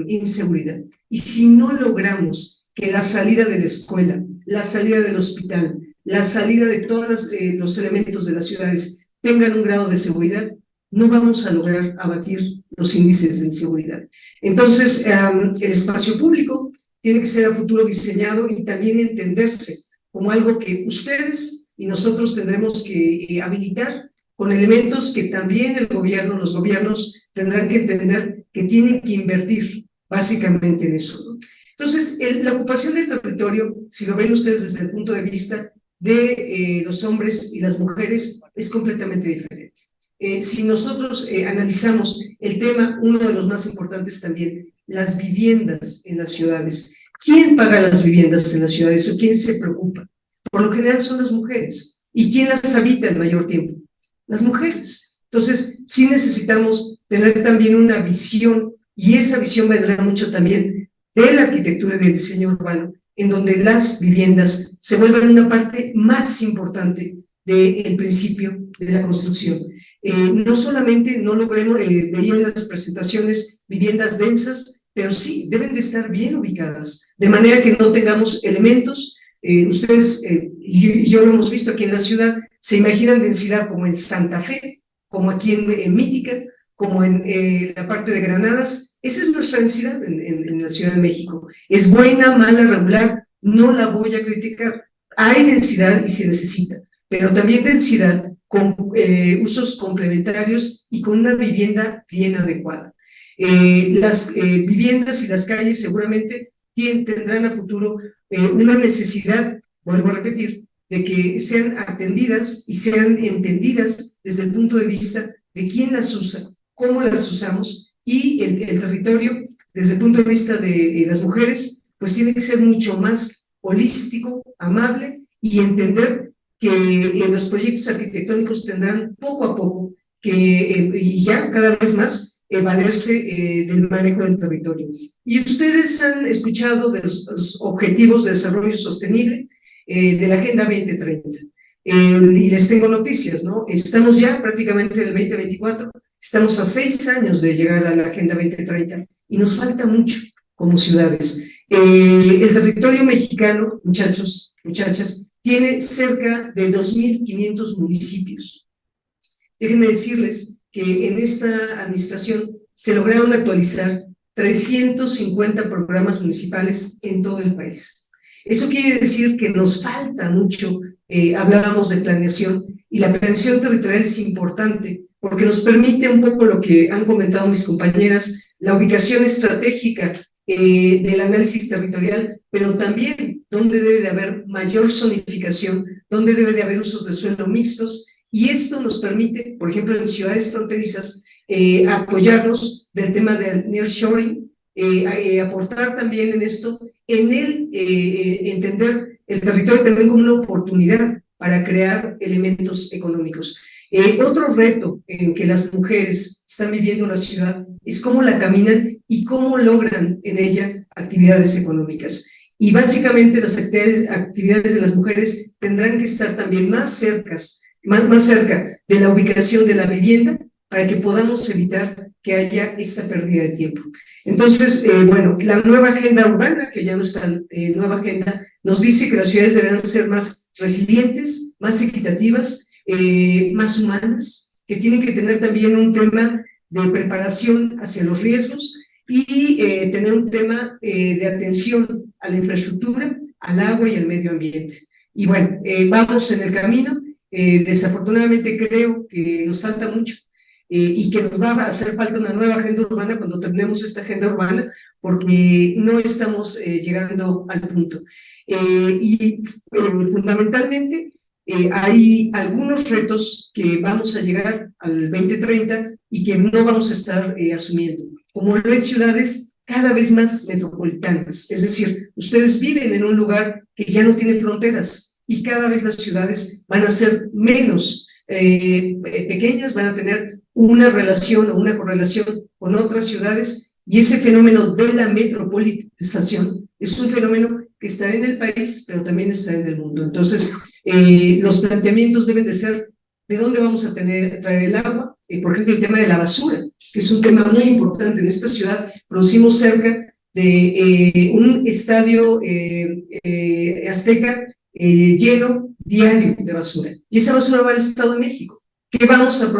inseguridad. Y si no logramos que la salida de la escuela, la salida del hospital, la salida de todos los elementos de las ciudades tengan un grado de seguridad, no vamos a lograr abatir los índices de inseguridad. Entonces, el espacio público tiene que ser a futuro diseñado y también entenderse como algo que ustedes y nosotros tendremos que habilitar con elementos que también el gobierno, los gobiernos tendrán que entender que tienen que invertir básicamente en eso, ¿no? Entonces, la ocupación del territorio, si lo ven ustedes desde el punto de vista de los hombres y las mujeres, es completamente diferente. Si nosotros analizamos el tema, uno de los más importantes también, las viviendas en las ciudades. ¿Quién paga las viviendas en las ciudades o quién se preocupa? Por lo general son las mujeres. ¿Y quién las habita el mayor tiempo? Las mujeres. Entonces, sí necesitamos tener también una visión, y esa visión vendrá mucho también de la arquitectura y del diseño urbano, en donde las viviendas se vuelvan una parte más importante del principio de la construcción. No solamente no logremos, veían las presentaciones, viviendas densas, pero sí deben de estar bien ubicadas, de manera que no tengamos elementos. Ustedes y yo lo hemos visto aquí en la ciudad, se imaginan densidad como en Santa Fe, como aquí en Mítica, como en la parte de Granadas. Esa es nuestra densidad en la Ciudad de México. Es buena, mala, regular, no la voy a criticar. Hay densidad y se necesita, pero también densidad con usos complementarios y con una vivienda bien adecuada. Las viviendas y las calles seguramente tendrán a futuro una necesidad, vuelvo a repetir, de que sean atendidas y sean entendidas desde el punto de vista de quién las usa, cómo las usamos, y el territorio, desde el punto de vista de las mujeres, pues tiene que ser mucho más holístico, amable, y entender que los proyectos arquitectónicos tendrán poco a poco y ya cada vez más valerse del manejo del territorio. Y ustedes han escuchado de los Objetivos de Desarrollo Sostenible de la Agenda 2030. Y les tengo noticias, ¿no? Estamos ya prácticamente en el 2024, estamos a 6 años de llegar a la Agenda 2030 y nos falta mucho como ciudades. El territorio mexicano, muchachos, muchachas, tiene cerca de 2.500 municipios. Déjenme decirles que en esta administración se lograron actualizar 350 programas municipales en todo el país. Eso quiere decir que nos falta mucho hablábamos de planeación, y la planeación territorial es importante porque nos permite un poco lo que han comentado mis compañeras, la ubicación estratégica del análisis territorial, pero también dónde debe de haber mayor zonificación, dónde debe de haber usos de suelo mixtos, y esto nos permite, por ejemplo, en ciudades fronterizas, apoyarnos del tema del nearshoring, aportar también en esto, en el entender el territorio también como una oportunidad para crear elementos económicos. Otro reto en que las mujeres están viviendo en la ciudad es cómo la caminan y cómo logran en ella actividades económicas. Y básicamente las actividades de las mujeres tendrán que estar también más cerca de la ubicación de la vivienda para que podamos evitar que haya esta pérdida de tiempo. Entonces, bueno, la nueva agenda urbana, que ya no está nueva agenda, nos dice que las ciudades deberán ser más resilientes, más equitativas, más humanas, que tienen que tener también un tema de preparación hacia los riesgos y tener un tema de atención a la infraestructura, al agua y al medio ambiente. Y bueno, vamos en el camino. Desafortunadamente creo que nos falta mucho y que nos va a hacer falta una nueva agenda urbana cuando terminemos esta agenda urbana, porque no estamos llegando al punto. Fundamentalmente hay algunos retos que vamos a llegar al 2030 y que no vamos a estar asumiendo, como lo es ciudades cada vez más metropolitanas, es decir, ustedes viven en un lugar que ya no tiene fronteras y cada vez las ciudades van a ser menos pequeñas, van a tener una relación o una correlación con otras ciudades, y ese fenómeno de la metropolitización es un fenómeno que está en el país, pero también está en el mundo. Entonces, los planteamientos deben de ser de dónde vamos a traer el agua, por ejemplo, el tema de la basura, que es un tema muy importante. En esta ciudad producimos cerca de un estadio azteca lleno diario de basura, y esa basura va al Estado de México. ¿Qué vamos a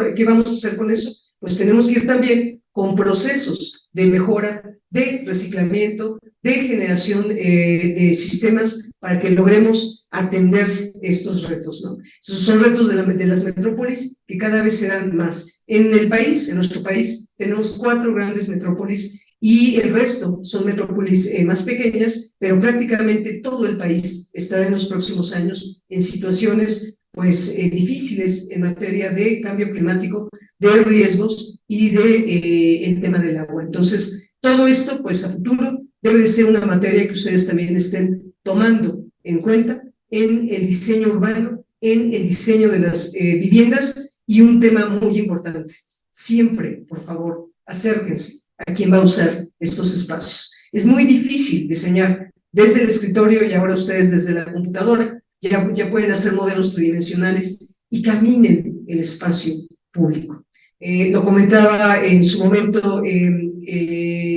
hacer con eso? Pues tenemos que ir también con procesos de mejora, de reciclamiento, de generación de sistemas para que logremos atender estos retos, ¿no? Esos son retos de las metrópolis que cada vez serán más. En el país, en nuestro país, tenemos 4 grandes metrópolis y el resto son metrópolis más pequeñas, pero prácticamente todo el país estará en los próximos años en situaciones pues difíciles en materia de cambio climático, de riesgos y de el tema del agua. Entonces, todo esto, pues a futuro, debe de ser una materia que ustedes también estén tomando en cuenta en el diseño urbano, en el diseño de las viviendas, y un tema muy importante, siempre, por favor, acérquense a quien va a usar estos espacios. Es muy difícil diseñar desde el escritorio, y ahora ustedes desde la computadora, ya pueden hacer modelos tridimensionales y caminen el espacio público. Lo comentaba en su momento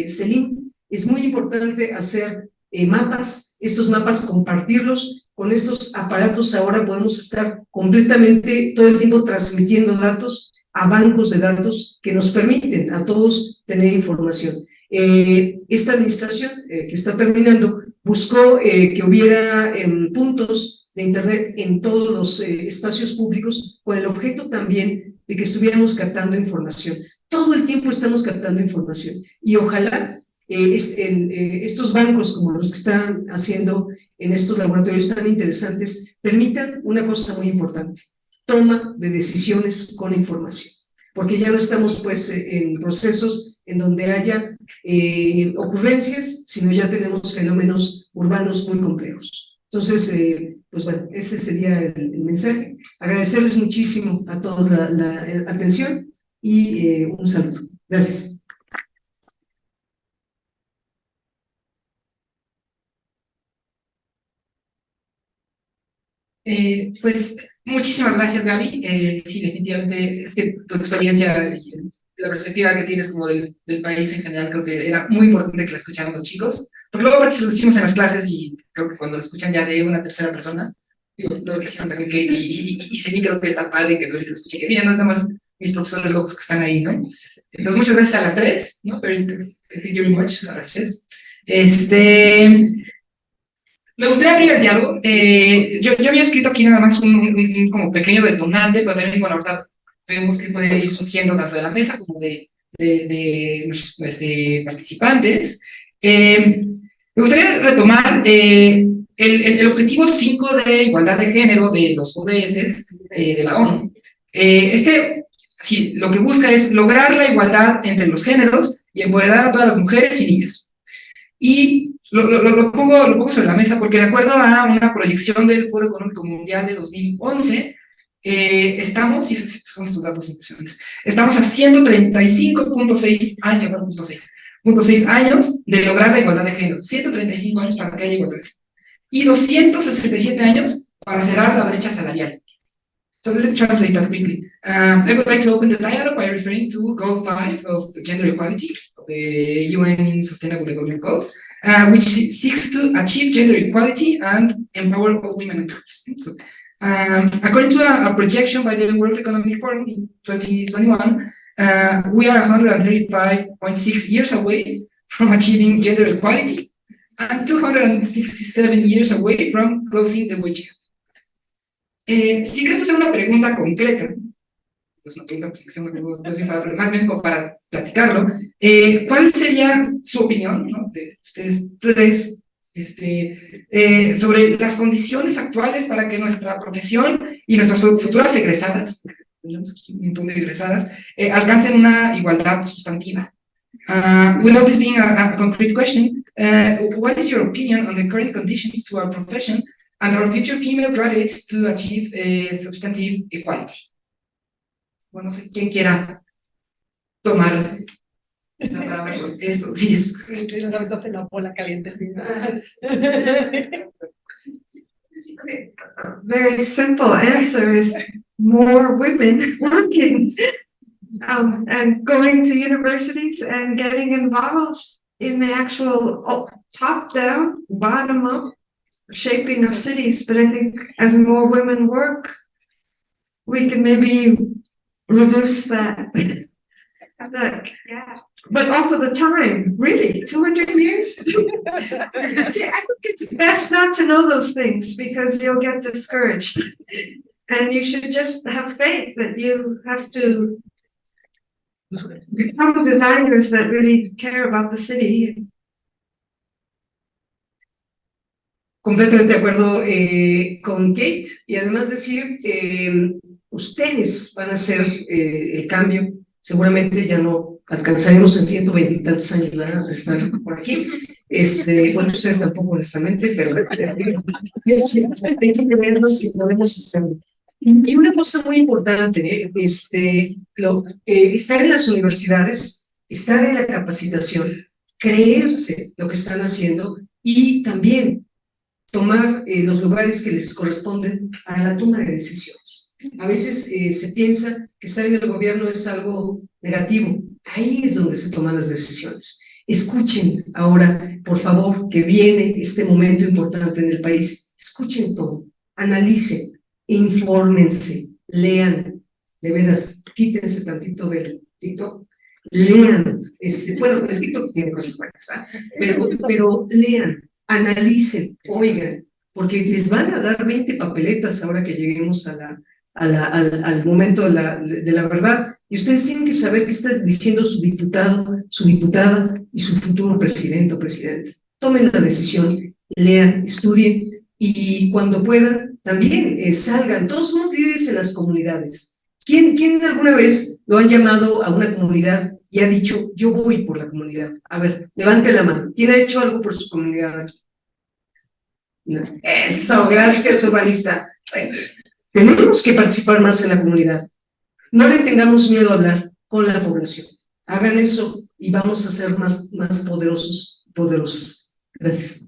Celine, es muy importante hacer mapas, estos mapas compartirlos. Con estos aparatos ahora podemos estar completamente todo el tiempo transmitiendo datos a bancos de datos que nos permiten a todos tener información. Esta administración que está terminando buscó que hubiera puntos de Internet en todos los espacios públicos, con el objeto también de que estuviéramos captando información. Todo el tiempo estamos captando información, y ojalá estos bancos como los que están haciendo en estos laboratorios tan interesantes permitan una cosa muy importante: toma de decisiones con información, porque ya no estamos pues en procesos en donde haya ocurrencias, sino ya tenemos fenómenos urbanos muy complejos. Entonces, pues bueno, ese sería el mensaje. Agradecerles muchísimo a todos la atención y un saludo. Gracias. Pues muchísimas gracias, Gaby. Sí, definitivamente es que tu experiencia y la perspectiva que tienes como del país en general, creo que era muy importante que la escucharan los chicos, porque luego aparte se lo decimos en las clases y creo que cuando lo escuchan ya de una tercera persona, digo, lo dijeron también que, y sí, creo que está padre que lo escuché, que mira, no es nada más mis profesores locos que están ahí, ¿no? Entonces, muchas gracias a las 3, ¿no? Thank you very much, a las 3. Me gustaría abrir el diálogo. Yo había escrito aquí nada más un como pequeño detonante, pero también, bueno, ahorita vemos que puede ir surgiendo tanto de la mesa como de nuestros participantes. Me gustaría retomar el objetivo 5 de igualdad de género de los ODS de la ONU. Sí, lo que busca es lograr la igualdad entre los géneros y empoderar a todas las mujeres y niñas. Y lo pongo sobre la mesa porque de acuerdo a una proyección del Foro Económico Mundial de 2011, estamos, y esos son estos datos impresionantes, estamos a 135.6 años, no, 0.6 años de lograr la igualdad de género, 135 años para que haya igualdad de género, y 267 años para cerrar la brecha salarial. So let me translate that quickly. I would like to open the dialogue by referring to Goal 5 of gender equality, of the UN Sustainable Development Goals, which seeks to achieve gender equality and empower all women and girls. So, according to a projection by the World Economic Forum in 2021, we are 135.6 years away from achieving gender equality and 267 years away from closing the wage gap. Sí que esto sea una pregunta concreta, pues una pregunta, pues, más bien como para platicarlo. ¿Cuál sería su opinión, ¿no?, de ustedes tres, sobre las condiciones actuales para que nuestra profesión y nuestras futuras egresadas, tenemos aquí un montón de egresadas, alcancen una igualdad sustantiva? Without this being a concrete question, what is your opinion on the current conditions to our profession and our future female graduates to achieve substantive equality? Bueno, no sé quién quiera tomar la palabra con esto. Sí, es. La bola caliente. Very simple answer is more women working and going to universities and getting involved in the actual top down, bottom up shaping of cities. But I think as more women work, we can maybe reduce that gap. But also the time, really, 200 years? See, I think it's best not to know those things because you'll get discouraged. And you should just have faith that you have to become designers that really care about the city. Completamente de acuerdo con Kate, y además decir, ustedes van a hacer el cambio. Seguramente ya no alcanzaremos en 120 y tantos años a estar por aquí. Bueno, ustedes tampoco, honestamente, pero hay que creernos que podemos hacerlo. Y una cosa muy importante, estar en las universidades, estar en la capacitación, creerse lo que están haciendo y también tomar los lugares que les corresponden para la toma de decisiones. A veces se piensa que estar en el gobierno es algo negativo. Ahí es donde se toman las decisiones. Escuchen ahora, por favor, que viene este momento importante en el país. Escuchen todo, analicen, infórmense, lean. De veras, quítense tantito del TikTok. Lean. Bueno, el TikTok tiene cosas buenas, ¿eh? Pero lean. Analicen, oigan, porque les van a dar 20 papeletas ahora que lleguemos al momento de la verdad, y ustedes tienen que saber qué está diciendo su diputado, su diputada y su futuro presidente o presidenta. Tomen la decisión, lean, estudien, y cuando puedan, también salgan. Todos somos líderes en las comunidades. ¿Quién alguna vez lo han llamado a una comunidad y ha dicho, yo voy por la comunidad? A ver, levante la mano. ¿Quién ha hecho algo por su comunidad aquí? No. Eso, gracias, urbanista. Tenemos que participar más en la comunidad. No le tengamos miedo a hablar con la población. Hagan eso y vamos a ser más poderosos, poderosas. Gracias.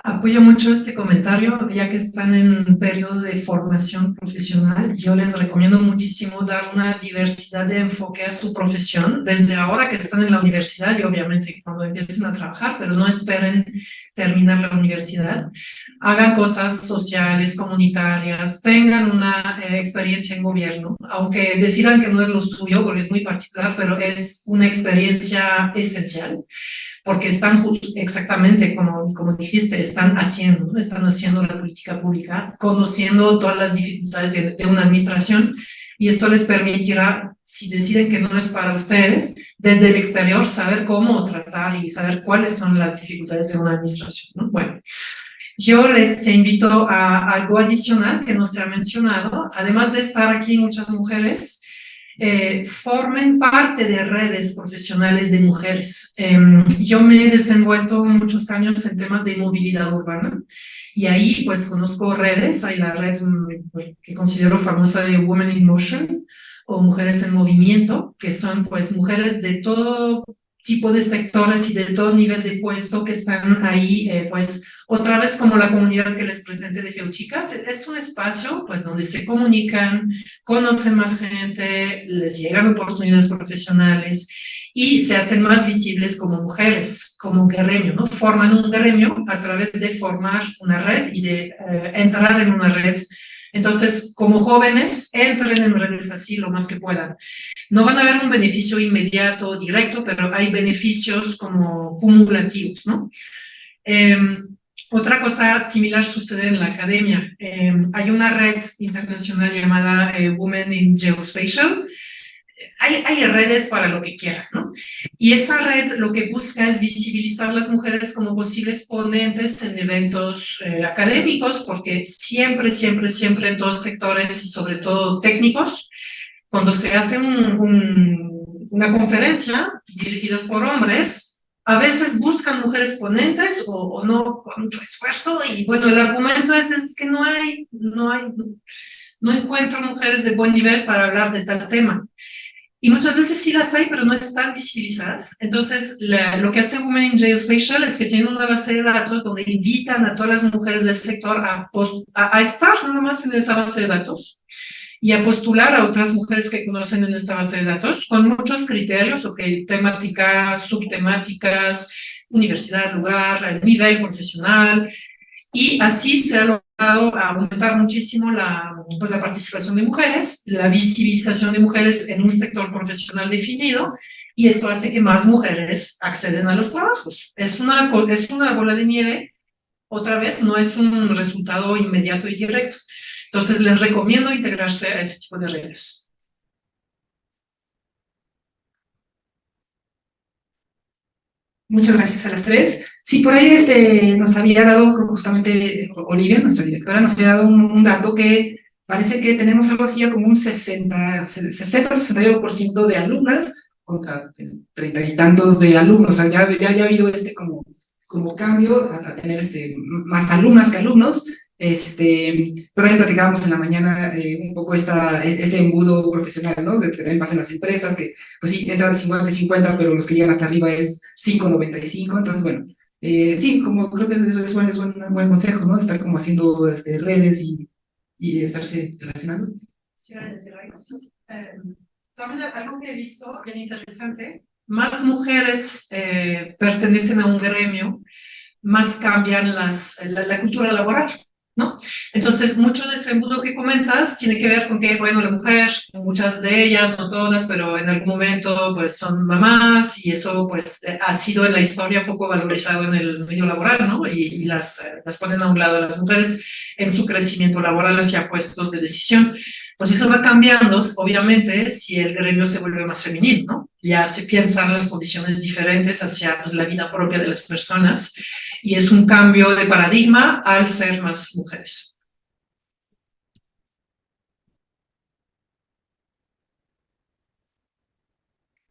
Apoyo mucho este comentario, ya que están en un periodo de formación profesional. Yo les recomiendo muchísimo dar una diversidad de enfoque a su profesión, desde ahora que están en la universidad y obviamente cuando empiecen a trabajar, pero no esperen terminar la universidad. Hagan cosas sociales, comunitarias, tengan una experiencia en gobierno, aunque decidan que no es lo suyo, porque es muy particular, pero es una experiencia esencial porque están exactamente como dijiste, están haciendo, ¿no? Están haciendo la política pública, conociendo todas las dificultades de una administración, y esto les permitirá, si deciden que no es para ustedes, desde el exterior saber cómo tratar y saber cuáles son las dificultades de una administración, ¿no? Bueno, yo les invito a algo adicional que no se ha mencionado. Además de estar aquí muchas mujeres, formen parte de redes profesionales de mujeres. Yo me he desenvuelto muchos años en temas de movilidad urbana y ahí pues conozco redes. Hay la red que considero famosa de Women in Motion o Mujeres en Movimiento, que son pues mujeres de todo tipo de sectores y de todo nivel de puesto que están ahí, pues otra vez como la comunidad que les presenté de Geuchicas. Es un espacio pues donde se comunican, conocen más gente, les llegan oportunidades profesionales y se hacen más visibles como mujeres, como un gremio, ¿no? Forman un gremio a través de formar una red y de entrar en una red. Entonces, como jóvenes, entren en redes así lo más que puedan. No van a ver un beneficio inmediato, directo, pero hay beneficios como cumulativos, ¿no? Otra cosa similar sucede en la academia. Hay una red internacional llamada Women in Geospatial. Hay redes para lo que quieran, ¿no? Y esa red lo que busca es visibilizar a las mujeres como posibles ponentes en eventos académicos, porque siempre, siempre, siempre en todos sectores y sobre todo técnicos, cuando se hace una conferencia dirigidas por hombres, a veces buscan mujeres ponentes o no con mucho esfuerzo, y bueno, el argumento es que no encuentro mujeres de buen nivel para hablar de tal tema. Y muchas veces sí las hay, pero no están visibilizadas. Entonces, lo que hace Women in Geospatial es que tienen una base de datos donde invitan a todas las mujeres del sector a estar nada más en esa base de datos y a postular a otras mujeres que conocen en esta base de datos con muchos criterios, temáticas, subtemáticas, universidad, lugar, nivel profesional, y así se ha logrado aumentar muchísimo pues la participación de mujeres, la visibilización de mujeres en un sector profesional definido, y eso hace que más mujeres acceden a los trabajos. Es una bola de nieve, otra vez, no es un resultado inmediato y directo. Entonces, les recomiendo integrarse a ese tipo de redes. Muchas gracias a las tres. Sí, por ahí nos había dado justamente Olivia, nuestra directora, nos había dado un dato que parece que tenemos algo así como un 60-61% de alumnas contra 30 y tantos de alumnos. O sea, ya ha habido como cambio a tener más alumnas que alumnos. Pero también platicábamos en la mañana un poco este embudo profesional, ¿no? Que también pasa en las empresas, que pues sí, entran de 50 y 50, pero los que llegan hasta arriba es 5,95. Entonces, bueno, sí, como creo que eso es buen consejo, ¿no? Estar como haciendo redes y estarse relacionando. Sí, también algo que he visto bien interesante, más mujeres pertenecen a un gremio, más cambian la cultura laboral, ¿no? Entonces, mucho de ese embudo que comentas tiene que ver con que, bueno, la mujer, muchas de ellas, no todas, pero en algún momento, pues son mamás, y eso, pues, ha sido en la historia un poco valorizado en el medio laboral, ¿no? Y las ponen a un lado a las mujeres en su crecimiento laboral hacia puestos de decisión. Pues eso va cambiando, obviamente, si el gremio se vuelve más femenino, ¿no? Ya se piensan las condiciones diferentes hacia pues, la vida propia de las personas, y es un cambio de paradigma al ser más mujeres.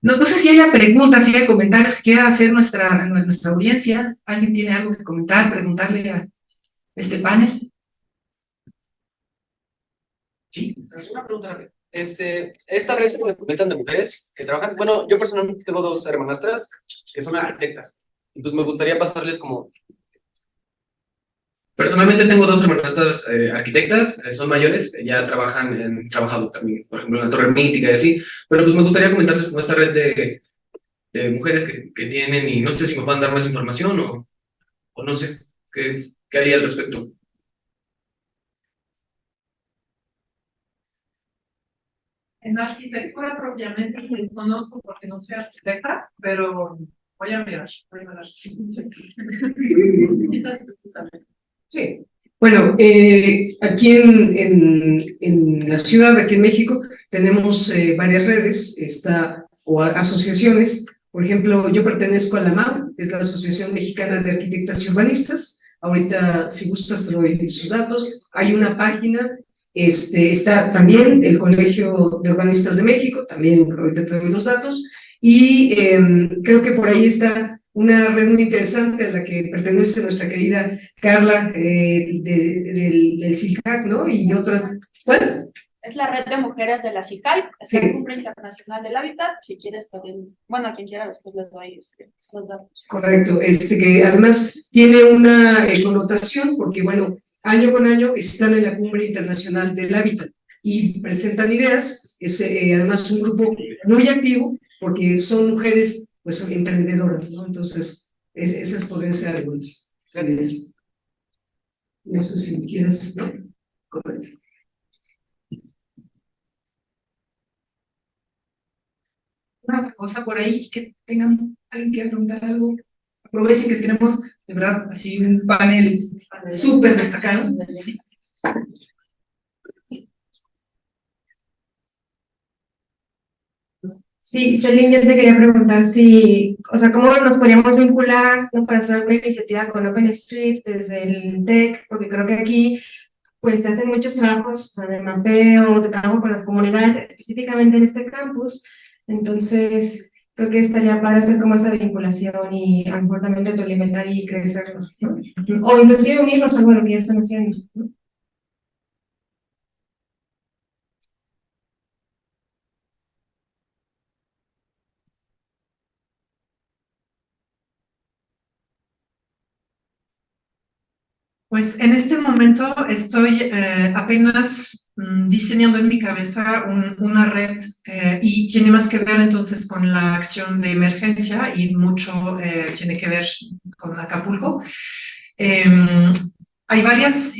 No sé si haya preguntas, si hay comentarios que quiera hacer nuestra audiencia. ¿Alguien tiene algo que comentar, preguntarle a este panel? Sí. Una pregunta rápida. Esta red que me comentan de mujeres que trabajan, bueno, yo personalmente tengo dos hermanastras que son arquitectas, entonces me gustaría pasarles como... Personalmente tengo dos hermanastras arquitectas, son mayores, ya han trabajado también, por ejemplo, en la Torre Mítica y así, pero pues me gustaría comentarles como esta red de mujeres que tienen, y no sé si me puedan dar más información o no sé, qué haría al respecto. En arquitectura propiamente desconozco porque no soy arquitecta, pero Voy a mirar. Sí, sí. Sí. Bueno, aquí en la ciudad, aquí en México, tenemos varias redes, o asociaciones. Por ejemplo, yo pertenezco a la AMAU, que es la Asociación Mexicana de Arquitectas y Urbanistas. Ahorita, si gustas, te doy sus datos. Hay una página, está también el Colegio de Urbanistas de México, también ahorita te doy los datos. Y creo que por ahí está una red muy interesante a la que pertenece nuestra querida Carla del CIJAC, ¿no? Y otras. ¿Cuál? Es la red de mujeres de la CIJAL, es Sí. la Cumbre Internacional del Hábitat. Si quieres también, bueno, a quien quiera después les doy los datos. Correcto, que además tiene una connotación porque, bueno, año con año están en la Cumbre Internacional del Hábitat y presentan ideas. Es además un grupo muy activo porque son mujeres, pues, son emprendedoras, ¿no? Entonces, esas podrían ser algunas. Gracias. No sé si quieres, ¿no? Correcto. Una otra cosa por ahí que tengan alguien que preguntar algo. Aprovechen que tenemos de verdad así un panel súper destacado. Sí. Sí, Celine, yo te quería preguntar si, o sea, cómo nos podríamos vincular, ¿no? Para hacer alguna iniciativa con OpenStreet desde el TEC, porque creo que aquí pues se hacen muchos trabajos, o sea, de mapeo, de trabajo con las comunidades, específicamente en este campus. Entonces, creo que estaría padre hacer como esa vinculación y a lo mejor también retroalimentar y crecernos, ¿no? O inclusive unirnos a algo de lo que ya están haciendo, ¿no? Pues en este momento estoy apenas diseñando en mi cabeza una red y tiene más que ver entonces con la acción de emergencia y mucho tiene que ver con Acapulco. Hay varias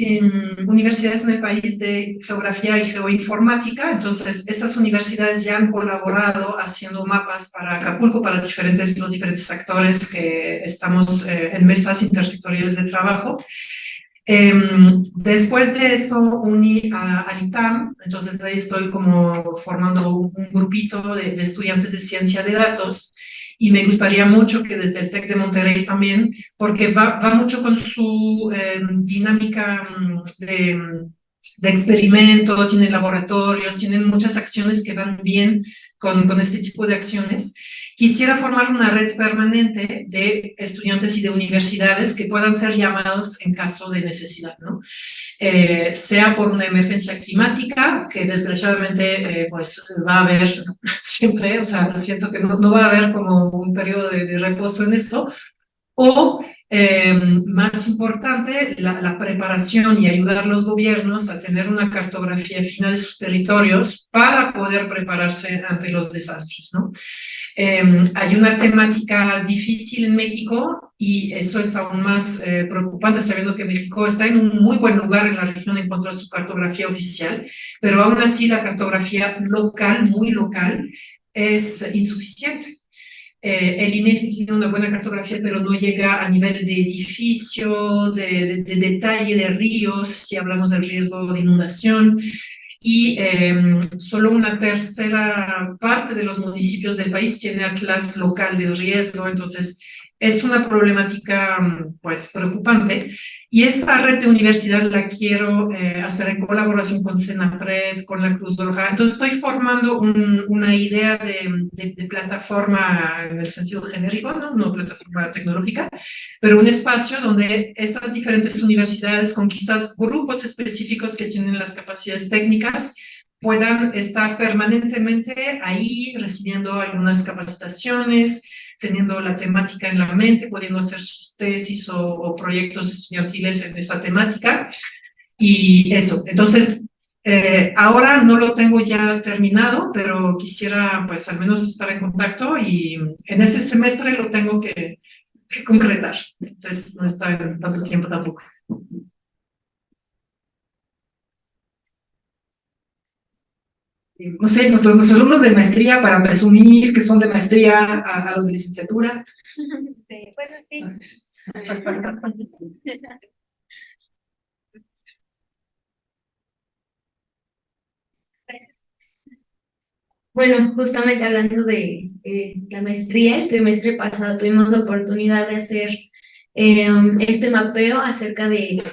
universidades en el país de geografía y geoinformática, entonces estas universidades ya han colaborado haciendo mapas para Acapulco, para los diferentes actores que estamos en mesas intersectoriales de trabajo. Después de esto uní al ITAM, entonces ahí estoy como formando un grupito de estudiantes de ciencia de datos y me gustaría mucho que desde el TEC de Monterrey también, porque va mucho con su dinámica de experimento, tienen laboratorios, tienen muchas acciones que van bien con este tipo de acciones. Quisiera formar una red permanente de estudiantes y de universidades que puedan ser llamados en caso de necesidad, ¿no? Sea por una emergencia climática, que desgraciadamente pues va a haber siempre, o sea, siento que no va a haber como un periodo de reposo en esto, o más importante, la preparación y ayudar a los gobiernos a tener una cartografía final de sus territorios para poder prepararse ante los desastres, ¿no? Hay una temática difícil en México y eso es aún más preocupante sabiendo que México está en un muy buen lugar en la región en cuanto a su cartografía oficial, pero aún así la cartografía local, muy local, es insuficiente. El INEGI tiene una buena cartografía, pero no llega a nivel de edificio, de detalle de ríos, si hablamos del riesgo de inundación. Y solo una tercera parte de los municipios del país tiene atlas local de riesgo, entonces es una problemática pues preocupante. Y esta red de universidad la quiero hacer en colaboración con Senapred, con la Cruz Roja. Entonces estoy formando una idea de plataforma en el sentido genérico, no plataforma tecnológica, pero un espacio donde estas diferentes universidades con quizás grupos específicos que tienen las capacidades técnicas puedan estar permanentemente ahí recibiendo algunas capacitaciones, teniendo la temática en la mente, pudiendo hacer sus tesis o proyectos estudiantiles en esa temática. Y eso, entonces, ahora no lo tengo ya terminado, pero quisiera pues al menos estar en contacto y en este semestre lo tengo que concretar. Entonces, no está en tanto tiempo tampoco. No sé, los alumnos de maestría, para presumir que son de maestría a los de licenciatura, Sí, bueno, sí. Bueno, justamente hablando de la maestría, el trimestre pasado tuvimos la oportunidad de hacer este mapeo acerca de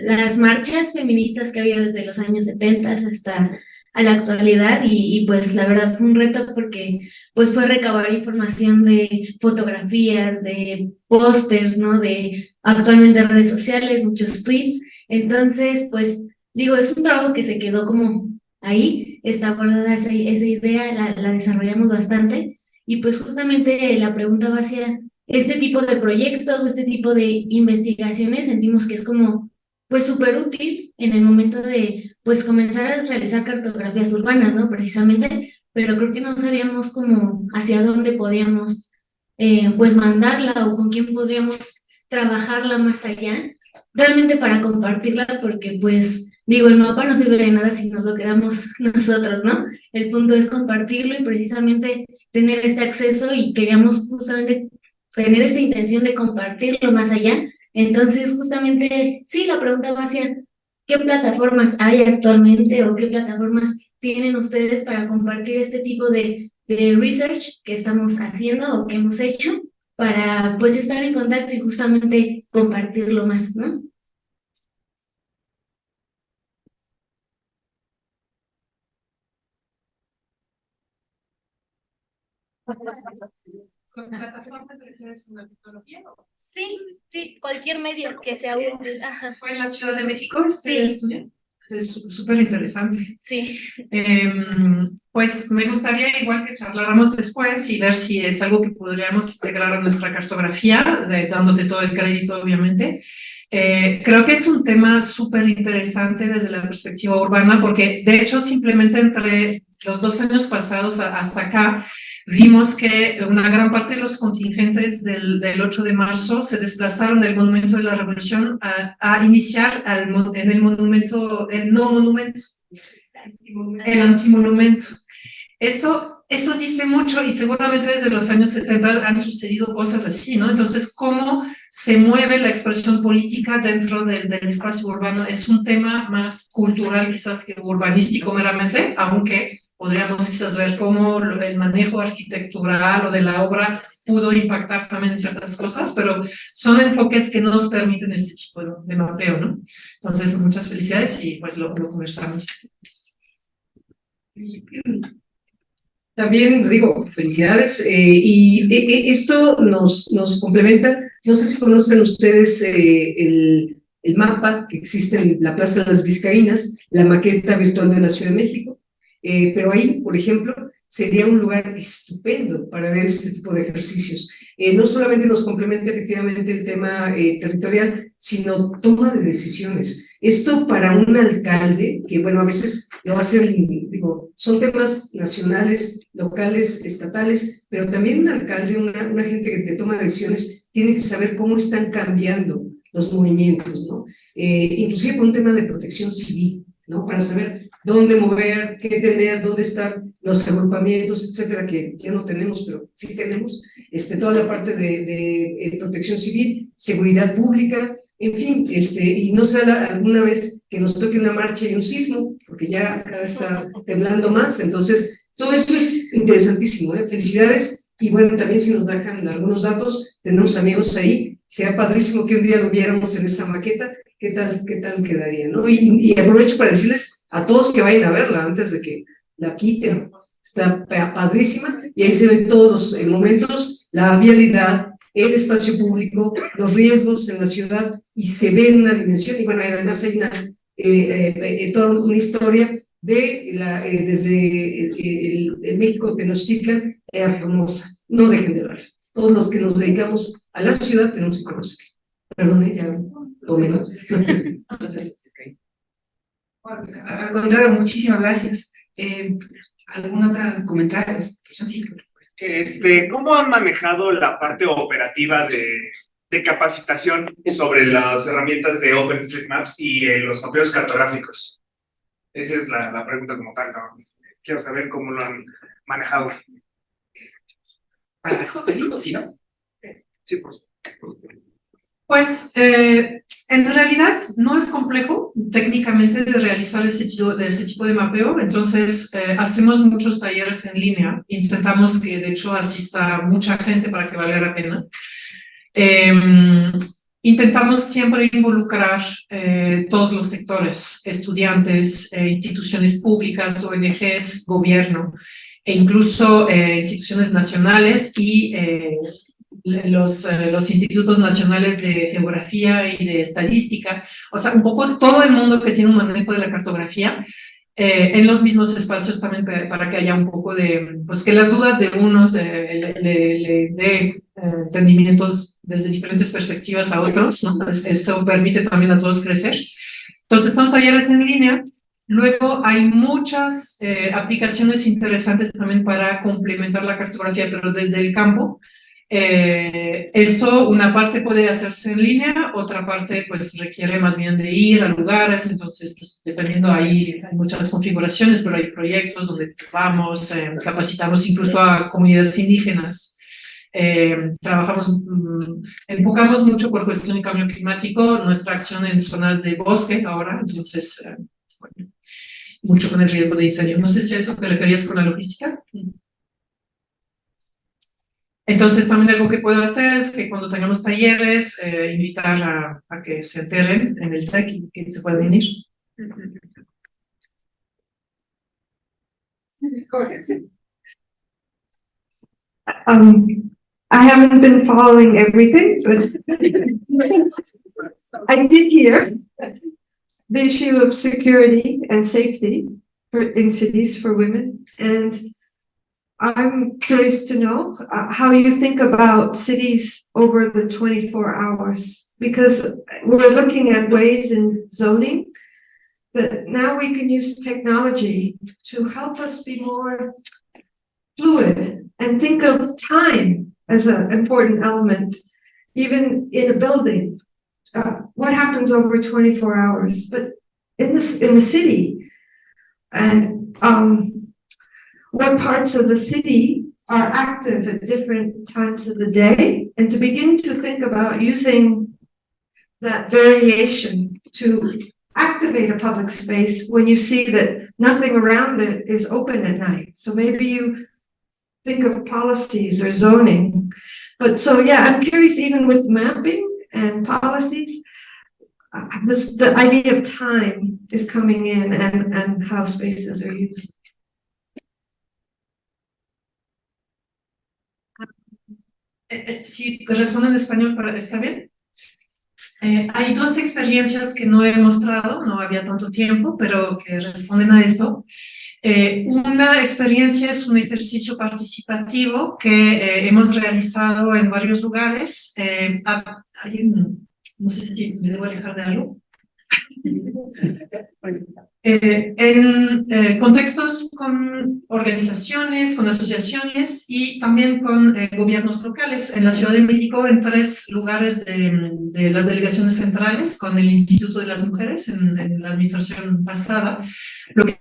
las marchas feministas que había desde los años 70 hasta a la actualidad y pues la verdad fue un reto porque pues fue recabar información de fotografías, de pósters, ¿no? De actualmente redes sociales, muchos tweets. Entonces, pues digo, es un trabajo que se quedó como ahí, está guardada esa idea, la desarrollamos bastante y pues justamente la pregunta va hacia este tipo de proyectos o este tipo de investigaciones, sentimos que es como pues súper útil en el momento de pues comenzar a realizar cartografías urbanas, ¿no? Precisamente, pero creo que no sabíamos como hacia dónde podíamos pues mandarla o con quién podríamos trabajarla más allá, realmente para compartirla porque pues digo, el mapa no sirve de nada si nos lo quedamos nosotros, ¿no? El punto es compartirlo y precisamente tener este acceso y queríamos justamente tener esta intención de compartirlo más allá. Entonces, justamente, sí, la pregunta va hacia qué plataformas hay actualmente o qué plataformas tienen ustedes para compartir este tipo de research que estamos haciendo o que hemos hecho para pues estar en contacto y justamente compartirlo más, ¿no? ¿Con plataforma te refieres a una tecnología? Sí, sí, cualquier medio que sea útil. Ajá. ¿Fue en la Ciudad de México este Sí. estudio? Es súper interesante. Sí. Pues me gustaría igual que charláramos después y ver si es algo que podríamos integrar a nuestra cartografía, dándote todo el crédito, obviamente. Creo que es un tema súper interesante desde la perspectiva urbana, porque de hecho simplemente entre los 2 años pasados hasta acá, vimos que una gran parte de los contingentes del 8 de marzo se desplazaron del Monumento de la Revolución a iniciar en el monumento, el no monumento, el antimonumento. Eso dice mucho y seguramente desde los años 70 han sucedido cosas así, ¿no? Entonces, ¿cómo se mueve la expresión política dentro del espacio urbano? Es un tema más cultural quizás que urbanístico meramente, aunque podríamos quizás ver cómo el manejo arquitectural o de la obra pudo impactar también en ciertas cosas, pero son enfoques que nos permiten este tipo de mapeo, ¿no? Entonces, muchas felicidades y pues lo conversamos. También digo, felicidades, esto nos complementa. No sé si conocen ustedes el mapa que existe en la Plaza de las Vizcaínas, la maqueta virtual de la Ciudad de México, pero ahí, por ejemplo, sería un lugar estupendo para ver este tipo de ejercicios. No solamente nos complementa efectivamente el tema territorial, sino toma de decisiones. Esto para un alcalde, que bueno, a veces lo hacen, digo, son temas nacionales, locales, estatales, pero también un alcalde, una gente que toma decisiones, tiene que saber cómo están cambiando los movimientos, ¿no? Inclusive con un tema de protección civil, ¿no? Para saber dónde mover, qué tener, dónde están los agrupamientos, etcétera, que ya no tenemos, pero sí tenemos, toda la parte de protección civil, seguridad pública, en fin, y no sea alguna vez que nos toque una marcha y un sismo, porque ya cada vez está temblando más, entonces todo esto es interesantísimo, felicidades, y bueno, también si nos dejan algunos datos, tenemos amigos ahí, sea padrísimo que un día lo viéramos en esa maqueta, qué tal quedaría, ¿no? Y aprovecho para decirles a todos que vayan a verla antes de que la quiten, está padrísima, y ahí se ven todos los momentos, la vialidad, el espacio público, los riesgos en la ciudad, y se ve en una dimensión, y bueno, además hay toda una historia desde el México Tenochtitlan, hermosa, no dejen de verla. Todos los que nos dedicamos a la ciudad tenemos que conocer. Perdón, ya lo menos. Al contrario, muchísimas gracias. ¿Algún otro comentario? Sí. ¿Cómo han manejado la parte operativa de capacitación sobre las herramientas de OpenStreetMaps y los mapeos cartográficos? Esa es la pregunta como tal, ¿no? Quiero saber cómo lo han manejado. Para salir, ¿sí, no? Sí, por favor. Pues en realidad no es complejo técnicamente de realizar ese tipo de mapeo, entonces hacemos muchos talleres en línea, intentamos que de hecho asista mucha gente para que valga la pena. Intentamos siempre involucrar todos los sectores, estudiantes, instituciones públicas, ONGs, gobierno, e incluso instituciones nacionales y los institutos nacionales de geografía y de estadística, o sea, un poco todo el mundo que tiene un manejo de la cartografía, en los mismos espacios también para que haya un poco de, pues que las dudas de unos le dé entendimientos desde diferentes perspectivas a otros, ¿no? Eso permite también a todos crecer. Entonces son talleres en línea. Luego hay muchas aplicaciones interesantes también para complementar la cartografía, pero desde el campo. Eso, una parte puede hacerse en línea, otra parte pues requiere más bien de ir a lugares, entonces pues dependiendo ahí hay muchas configuraciones, pero hay proyectos donde vamos, capacitamos incluso a comunidades indígenas, trabajamos, enfocamos mucho por cuestión de cambio climático, nuestra acción en zonas de bosque ahora, entonces bueno, mucho con el riesgo de incendio. No sé si a eso te referías con la logística. Entonces, también algo que puedo hacer es que cuando tengamos talleres, invitar a que se enteren en el TEC y que se puedan unir. I haven't been following everything, but I did hear the issue of security and safety in cities for women, and I'm curious to know how you think about cities over the 24 hours, because we're looking at ways in zoning that now we can use technology to help us be more fluid and think of time as an important element, even in a building. What happens over 24 hours? But in the city, and what parts of the city are active at different times of the day, and to begin to think about using that variation to activate a public space when you see that nothing around it is open at night. So maybe you think of policies or zoning. But so, yeah, I'm curious, even with mapping and policies, the idea of time is coming in and how spaces are used. Si respondo en español, ¿está bien? Hay dos experiencias que no he mostrado, no había tanto tiempo, pero que responden a esto. Una experiencia es un ejercicio participativo que hemos realizado en varios lugares. No sé si me debo alejar de algo. En contextos con organizaciones, con asociaciones y también con gobiernos locales. En la Ciudad de México, en 3 lugares de las delegaciones centrales, con el Instituto de las Mujeres en la administración pasada. Lo que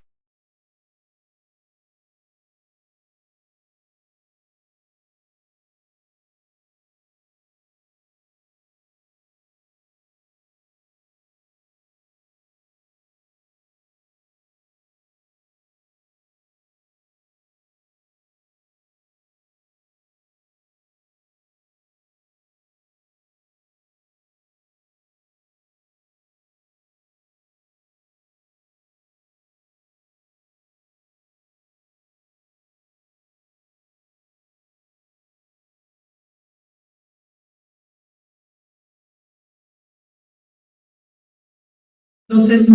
entonces,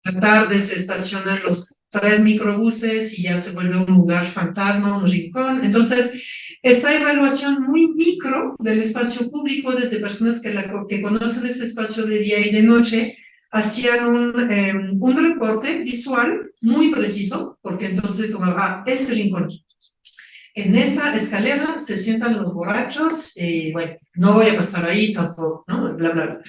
la tarde se estacionan los 3 microbuses y ya se vuelve un lugar fantasma, un rincón. Entonces, esta evaluación muy micro del espacio público desde personas que conocen ese espacio de día y de noche, hacían un reporte visual muy preciso, porque entonces tomaba ese rincón. En esa escalera se sientan los borrachos y bueno, no voy a pasar ahí tampoco, ¿no? Bla, bla, bla.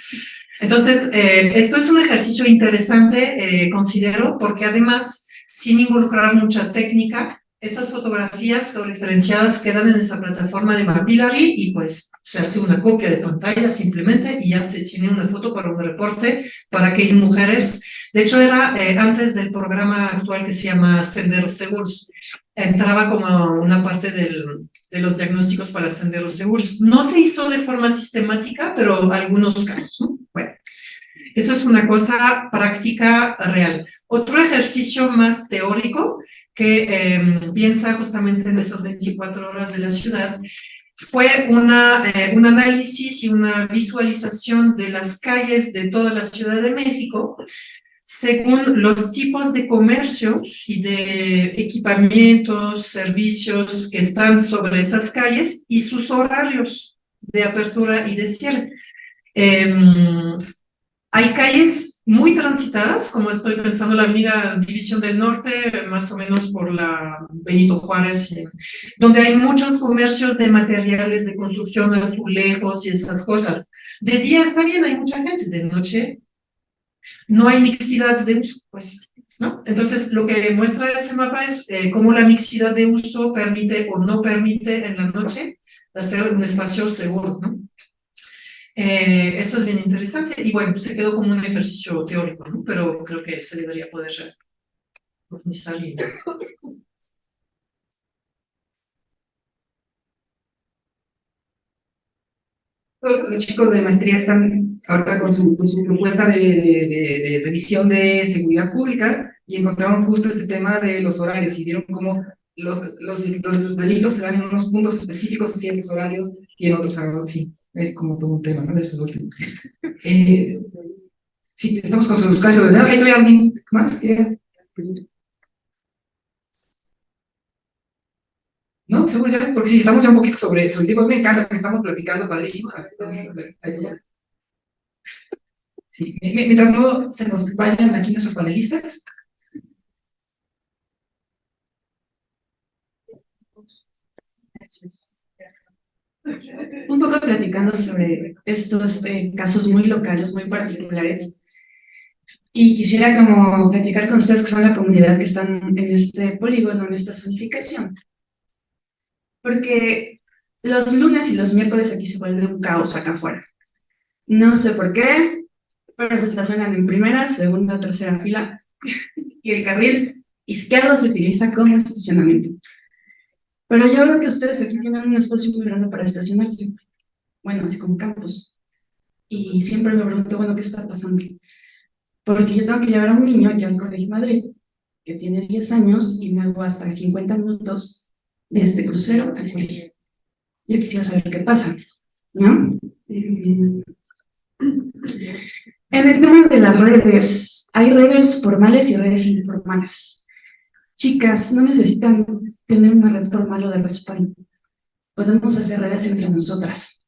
Entonces, esto es un ejercicio interesante, considero, porque además, sin involucrar mucha técnica, esas fotografías georreferenciadas quedan en esa plataforma de Mapillary y pues se hace una copia de pantalla simplemente y ya se tiene una foto para un reporte para que mujeres, de hecho era antes del programa actual que se llama Senderos Seguros, entraba como una parte de los diagnósticos para senderos seguros. No se hizo de forma sistemática, pero algunos casos, ¿no? Bueno, eso es una cosa práctica real. Otro ejercicio más teórico que piensa justamente en esas 24 horas de la ciudad fue un análisis y una visualización de las calles de toda la Ciudad de México según los tipos de comercios y de equipamientos, servicios que están sobre esas calles y sus horarios de apertura y de cierre. Hay calles muy transitadas, como estoy pensando la avenida División del Norte, más o menos por la Benito Juárez, donde hay muchos comercios de materiales de construcción, de azulejos y esas cosas. De día está bien, hay mucha gente, de noche no hay mixidad de uso, pues, ¿no? Entonces, lo que muestra ese mapa es cómo la mixidad de uso permite o no permite en la noche hacer un espacio seguro, ¿no? Eso es bien interesante y bueno, se quedó como un ejercicio teórico, ¿no? Pero creo que se debería poder profundizar y... Los chicos de maestría están ahorita con su propuesta de revisión de seguridad pública y encontraron justo este tema de los horarios y vieron cómo los delitos se dan en unos puntos específicos a ciertos horarios y en otros sí, es como todo un tema, ¿no? Eso es lo último. Sí, estamos con sus casos, ¿verdad? ¿Hay alguien más? No, seguro ya, porque si estamos ya un poquito sobre el tiempo, me encanta que estamos platicando, padrísimo. Sí, mientras no se nos vayan aquí nuestros panelistas. Un poco platicando sobre estos casos muy locales, muy particulares. Y quisiera como platicar con ustedes que son la comunidad que están en este polígono, en esta zonificación. Porque los lunes y los miércoles aquí se vuelve un caos acá afuera. No sé por qué, pero se estacionan en primera, segunda, tercera fila y el carril izquierdo se utiliza como estacionamiento. Pero yo veo que ustedes aquí tienen un espacio muy grande para estacionarse. Bueno, así como campus. Y siempre me pregunto, bueno, ¿qué está pasando? Porque yo tengo que llevar a un niño ya al Colegio Madrid, que tiene 10 años y me hago hasta 50 minutos de este crucero al colegio. Yo quisiera saber qué pasa, ¿no? En el tema de las redes, hay redes formales y redes informales. Chicas, no necesitan tener una red formal o de respaldo. Podemos hacer redes entre nosotras,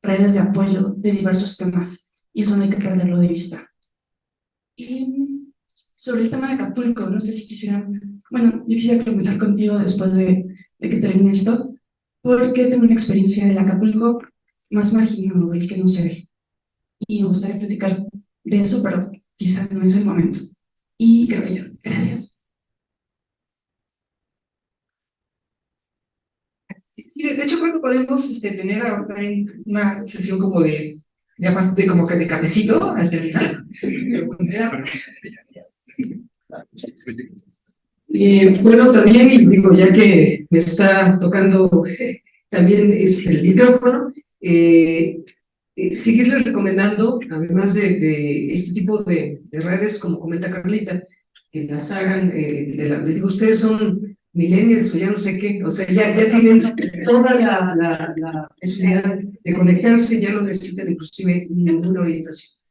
redes de apoyo de diversos temas, y eso no hay que perderlo de vista. Y sobre el tema de Acapulco, no sé si quisieran, bueno, yo quisiera comenzar contigo después de que termine esto, porque tengo una experiencia del Acapulco más marginado, del que no se ve. Y me gustaría platicar de eso, pero quizás no es el momento. Y creo que ya, gracias. Sí, de hecho creo que podemos tener una sesión como ya más como que de cafecito al terminar. Bueno, también, y digo, ya que me está tocando también el micrófono, seguirles recomendando, además de este tipo de redes, como comenta Carlita, que las hagan, les digo, ustedes son millennials o ya no sé qué, o sea, ya tienen toda la posibilidad de conectarse, ya no necesitan inclusive ninguna orientación.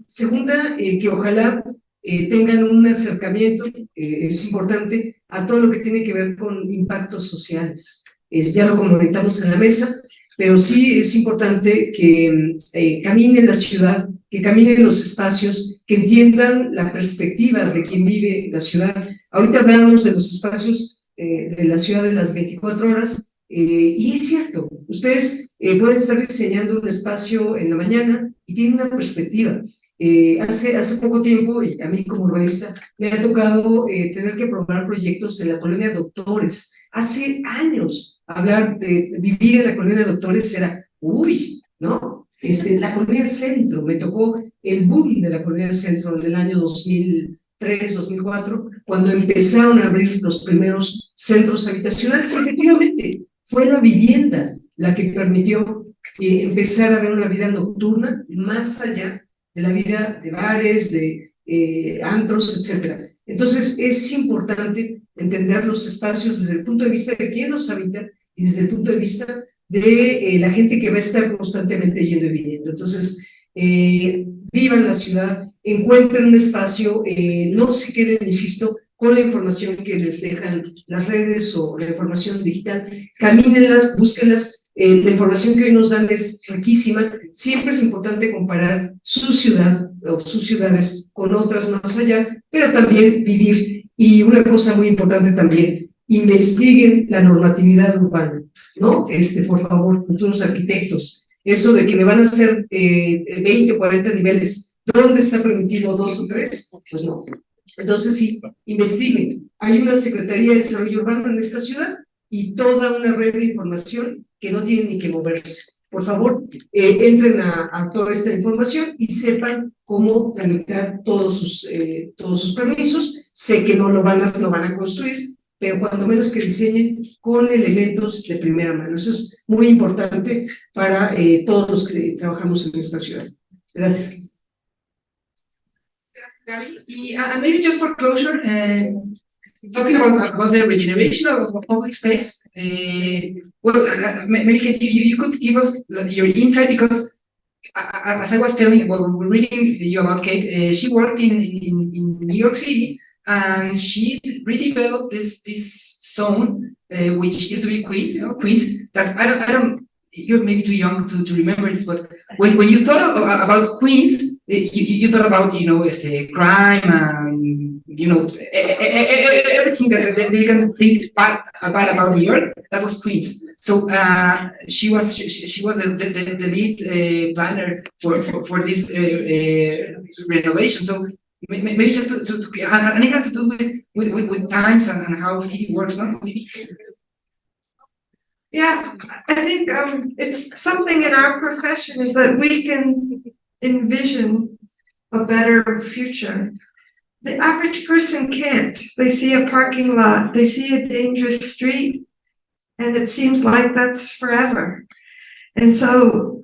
Segunda, que ojalá tengan un acercamiento, es importante, a todo lo que tiene que ver con impactos sociales. Ya lo comentamos en la mesa, pero sí es importante que caminen la ciudad, que caminen los espacios, que entiendan la perspectiva de quien vive la ciudad. Ahorita hablamos de los espacios de la ciudad de las 24 horas. Y es cierto, ustedes pueden estar diseñando un espacio en la mañana y tienen una perspectiva. Hace poco tiempo, y a mí como urbanista, me ha tocado tener que aprobar proyectos en la colonia Doctores. Hace años, hablar de vivir en la colonia Doctores era, uy, ¿no? La colonia Centro, me tocó el boom de la colonia Centro en el año 2003, 2004, cuando empezaron a abrir los primeros centros habitacionales. Efectivamente, fue la vivienda la que permitió empezar a ver una vida nocturna más allá de la vida de bares, de antros, etc. Entonces, es importante entender los espacios desde el punto de vista de quién los habita y desde el punto de vista de la gente que va a estar constantemente yendo y viniendo. Entonces, vivan la ciudad, encuentren un espacio, no se queden, insisto, con la información que les dejan las redes o la información digital, camínenlas, búsquenlas. La información que hoy nos dan es riquísima. Siempre es importante comparar su ciudad o sus ciudades con otras más allá, pero también vivir. Y una cosa muy importante también, investiguen la normatividad urbana, ¿no? Por favor, futuros arquitectos, eso de que me van a hacer 20 o 40 niveles, ¿dónde está permitido 2 o 3? Pues no. Entonces sí, investiguen. Hay una Secretaría de Desarrollo Urbano en esta ciudad y toda una red de información que no tienen ni que moverse. Por favor, entren a toda esta información y sepan cómo tramitar todos sus permisos. Sé que no lo van a construir, pero cuando menos que diseñen con elementos de primera mano. Eso es muy importante para todos los que trabajamos en esta ciudad. Gracias. And maybe just for closure, talking about the regeneration of public space, maybe you could give us your insight, because as I was telling, we're reading you about Kate, she worked in New York City, and she redeveloped this zone, which used to be Queens, Queens, that I don't, you're maybe too young to remember this, but when you thought about Queens, you thought about, crime and, everything that they can think bad about New York. That was Queens. So she was the lead planner for this renovation. So maybe just to and it has to do with times and how city works, no? Maybe. Yeah, I think it's something in our profession is that we can envision a better future. The average person can't. They see a parking lot, they see a dangerous street, and it seems like that's forever. And so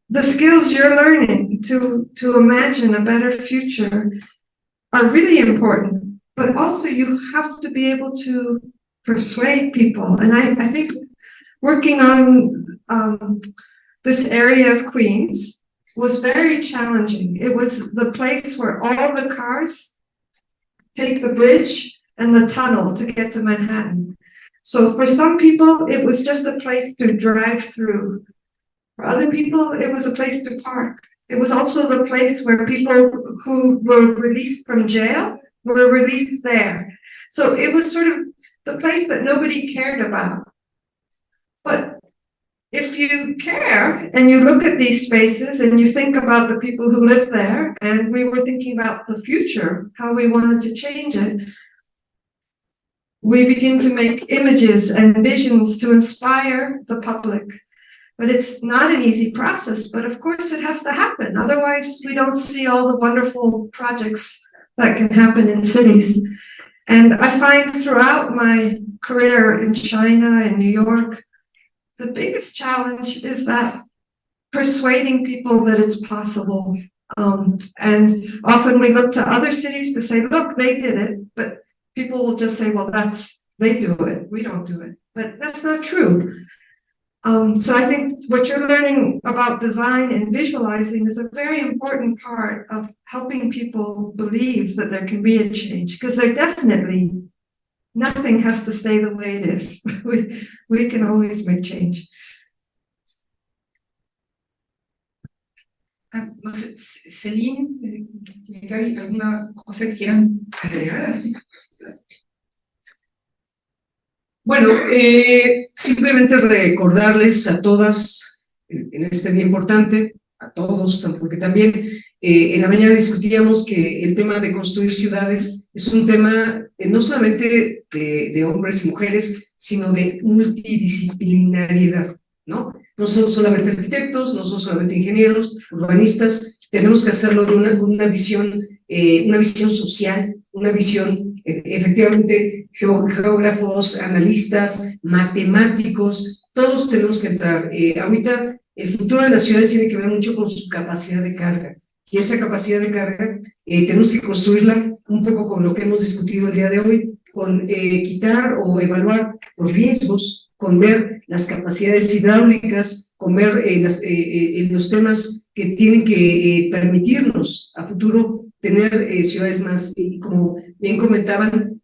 the skills you're learning to imagine a better future are really important, but also you have to be able to persuade people. And I think working on this area of Queens was very challenging. It was the place where all the cars take the bridge and the tunnel to get to Manhattan. So for some people, it was just a place to drive through. For other people, it was a place to park. It was also the place where people who were released from jail were released there. So it was sort of the place that nobody cared about. But if you care and you look at these spaces and you think about the people who live there, and we were thinking about the future, how we wanted to change it, we begin to make images and visions to inspire the public. But it's not an easy process, but of course it has to happen. Otherwise, we don't see all the wonderful projects that can happen in cities. And I find throughout my career in China and New York, the biggest challenge is that persuading people that it's possible. And often we look to other cities to say, look, they did it, but people will just say, well, they do it, we don't do it. But that's not true. So I think what you're learning about design and visualizing is a very important part of helping people believe that there can be a change, because there definitely nothing has to stay the way it is. We can always make change. No sé, Celine, Gaby, ¿alguna cosa que quieran agregar? Bueno, simplemente recordarles a todas en este día importante, a todos, porque también en la mañana discutíamos que el tema de construir ciudades es un tema no solamente de hombres y mujeres, sino de multidisciplinariedad, ¿no? No son solamente arquitectos, no son solamente ingenieros, urbanistas, tenemos que hacerlo de una visión social, una visión efectivamente geógrafos, analistas, matemáticos, todos tenemos que entrar. Ahorita el futuro de las ciudades tiene que ver mucho con su capacidad de carga, y esa capacidad de carga tenemos que construirla un poco con lo que hemos discutido el día de hoy, con quitar o evaluar los riesgos, con ver las capacidades hidráulicas, con ver los temas que tienen que permitirnos a futuro tener ciudades más, y como bien comentaban,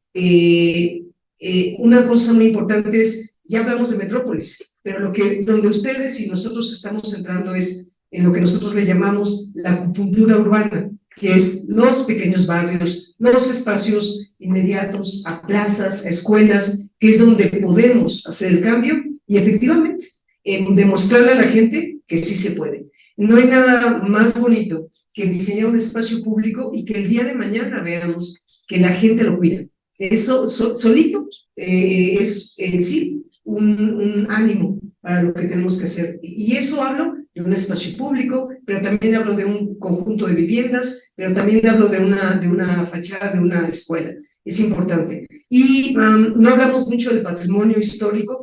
una cosa muy importante es, ya hablamos de metrópolis, pero donde ustedes y nosotros estamos entrando es en lo que nosotros le llamamos la acupuntura urbana, que es los pequeños barrios, los espacios inmediatos a plazas, a escuelas, que es donde podemos hacer el cambio y efectivamente demostrarle a la gente que sí se puede. No hay nada más bonito que diseñar un espacio público y que el día de mañana veamos que la gente lo cuida. Eso solito es en sí un ánimo para lo que tenemos que hacer. Y eso hablo de un espacio público, pero también hablo de un conjunto de viviendas, pero también hablo de una fachada de una escuela. Es importante. Y no hablamos mucho del patrimonio histórico,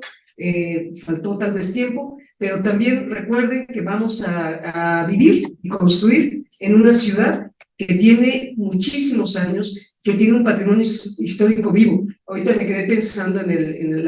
faltó tal vez tiempo, pero también recuerden que vamos a vivir y construir en una ciudad que tiene muchísimos años, que tiene un patrimonio histórico vivo. Ahorita me quedé pensando en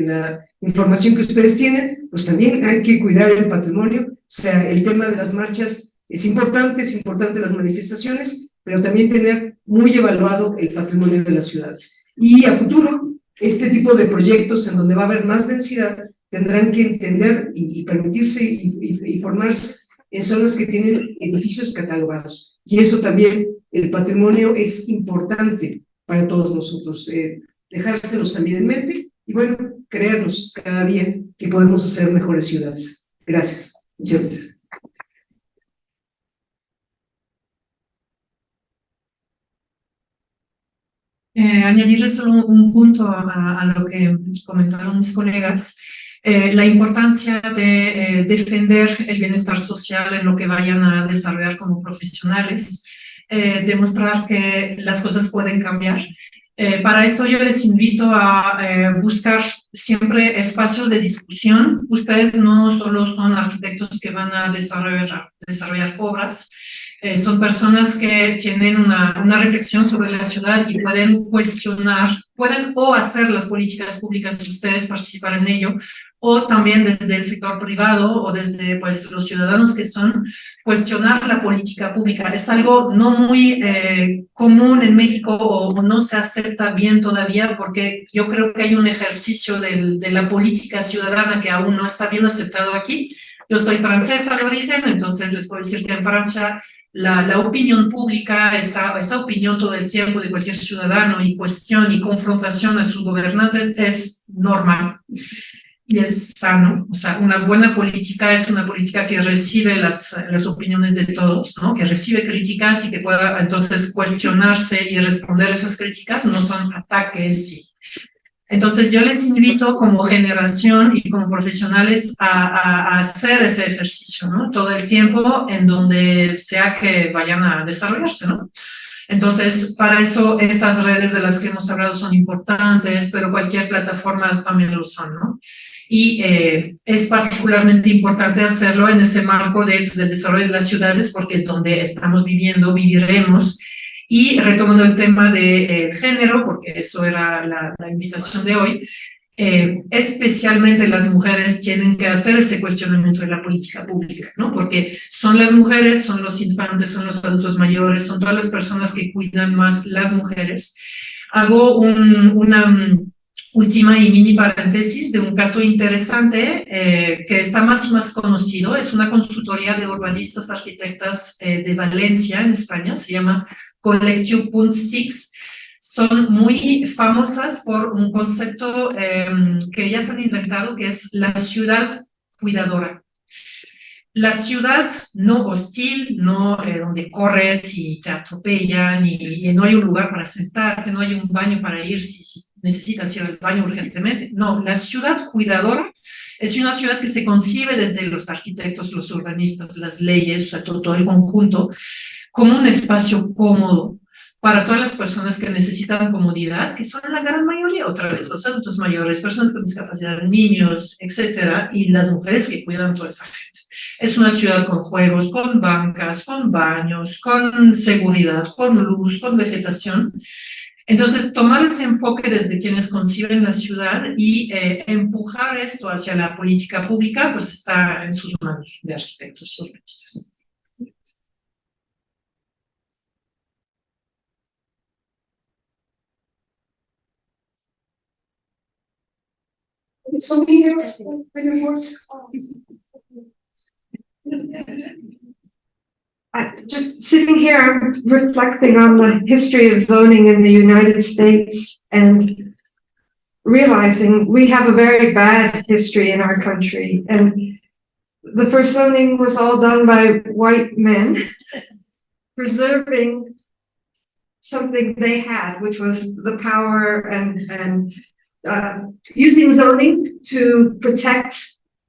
la información que ustedes tienen, pues también hay que cuidar el patrimonio. O sea, el tema de las marchas es importante las manifestaciones, pero también tener muy evaluado el patrimonio de las ciudades. Y a futuro, este tipo de proyectos en donde va a haber más densidad tendrán que entender y permitirse y formarse en zonas que tienen edificios catalogados. Y eso también, el patrimonio es importante para todos nosotros, dejárselos también en mente y bueno, creernos cada día que podemos hacer mejores ciudades. Gracias. Muchas gracias. Añadirle solo un punto a lo que comentaron mis colegas, la importancia de defender el bienestar social en lo que vayan a desarrollar como profesionales, demostrar que las cosas pueden cambiar. Para esto yo les invito a buscar siempre espacios de discusión. Ustedes no solo son arquitectos que van a desarrollar obras, son personas que tienen una reflexión sobre la ciudad y pueden cuestionar, pueden o hacer las políticas públicas y ustedes participar en ello, o también desde el sector privado o desde pues, los ciudadanos que son, cuestionar la política pública. Es algo no muy común en México o no se acepta bien todavía porque yo creo que hay un ejercicio de la política ciudadana que aún no está bien aceptado aquí. Yo soy francesa de origen, entonces les puedo decir que en Francia la opinión pública, esa opinión todo el tiempo de cualquier ciudadano y cuestión y confrontación a sus gobernantes es normal y es sano. O sea, una buena política es una política que recibe las opiniones de todos, ¿no? Que recibe críticas y que pueda entonces cuestionarse y responder a esas críticas, no son ataques. Entonces yo les invito como generación y como profesionales a hacer ese ejercicio, ¿no? Todo el tiempo en donde sea que vayan a desarrollarse, ¿no? Entonces, para eso esas redes de las que hemos hablado son importantes, pero cualquier plataforma también lo son, ¿no? Y es particularmente importante hacerlo en ese marco del desarrollo de las ciudades porque es donde estamos viviendo, viviremos. Y retomando el tema de género, porque eso era la invitación de hoy, especialmente las mujeres tienen que hacer ese cuestionamiento de la política pública, ¿no? Porque son las mujeres, son los infantes, son los adultos mayores, son todas las personas que cuidan más las mujeres. Hago una última y mini paréntesis de un caso interesante que está más y más conocido. Es una consultoría de urbanistas, arquitectas de Valencia, en España, se llama Collectiu.6. son muy famosas por un concepto que ellas han inventado, que es la ciudad cuidadora. La ciudad no hostil, no donde corres y te atropellan y no hay un lugar para sentarte, no hay un baño para ir si necesitas ir al baño urgentemente. No, la ciudad cuidadora es una ciudad que se concibe desde los arquitectos, los urbanistas, las leyes, o sea, todo el conjunto, como un espacio cómodo para todas las personas que necesitan comodidad, que son la gran mayoría, otra vez, los adultos mayores, personas con discapacidad, niños, etcétera, y las mujeres que cuidan toda esa gente. Es una ciudad con juegos, con bancas, con baños, con seguridad, con luz, con vegetación. Entonces, tomar ese enfoque desde quienes conciben la ciudad y empujar esto hacia la política pública, pues está en sus manos de arquitectos urbanistas. Something else, any words? Just sitting here reflecting on the history of zoning in the United States and realizing we have a very bad history in our country. And the first zoning was all done by white men, preserving something they had, which was the power and using zoning to protect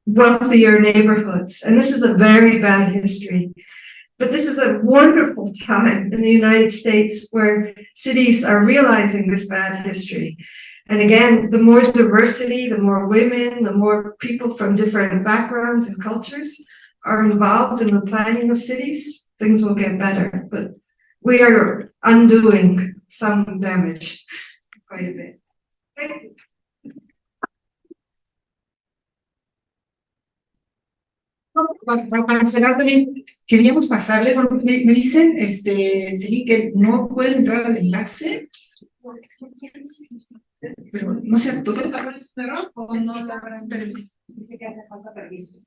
wealthier neighborhoods. And this is a very bad history. But this is a wonderful time in the United States where cities are realizing this bad history. And again, the more diversity, the more women, the more people from different backgrounds and cultures are involved in the planning of cities, things will get better. But we are undoing some damage quite a bit. Thank you. Para cerrar también, queríamos pasarles, bueno, me dicen, sí, que no pueden entrar al enlace, pero no sé, ¿todo está o no? Dice que hace falta permiso.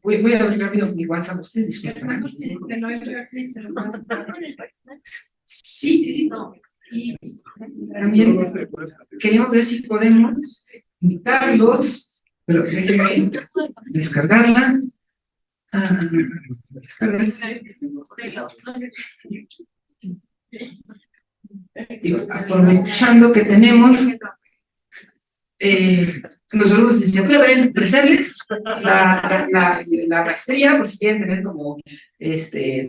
Voy a abrir rápido mi WhatsApp, ustedes disculpen. Sí. Y también queríamos ver si podemos invitarlos, pero déjenme descargarla. Digo, aprovechando que tenemos los alumnos de licenciatura, deben ofrecerles la maestría, por si quieren tener como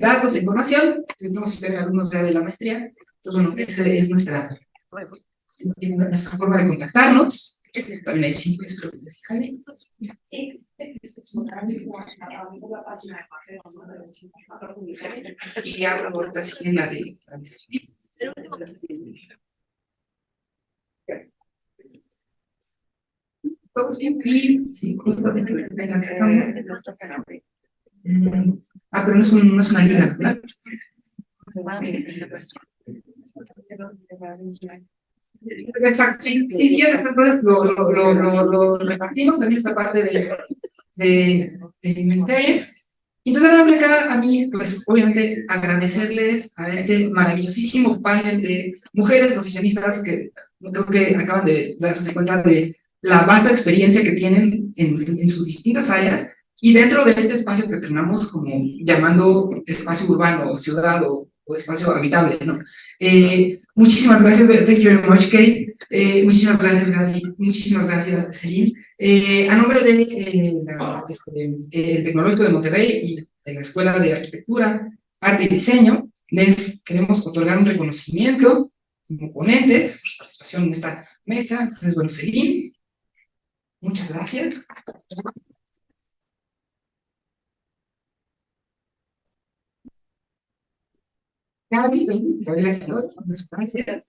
datos e información. Tenemos que tener alumnos ya de la maestría. Entonces, bueno, esa es nuestra forma de contactarnos. También hay sitios, creo que es Jale. Y abro ahorita sí en la de escribir. Y sí, justo de que la pero no es una ayuda, ¿verdad? Exacto, sí, después lo repartimos, también esta parte de inventario. Entonces, ahora me queda a mí, pues, obviamente, agradecerles a este maravillosísimo panel de mujeres profesionistas que creo que acaban de darse cuenta de la vasta experiencia que tienen en sus distintas áreas, y dentro de este espacio que terminamos como llamando espacio urbano o ciudad o espacio habitable, ¿no? Muchísimas gracias, thank you very much, Kate. Muchísimas gracias, Gaby. Muchísimas gracias, Celine. A nombre del Tecnológico de Monterrey y de la Escuela de Arquitectura, Arte y Diseño, les queremos otorgar un reconocimiento como ponentes por su participación en esta mesa. Entonces, bueno, Celine, muchas gracias. Gaby, muchas gracias.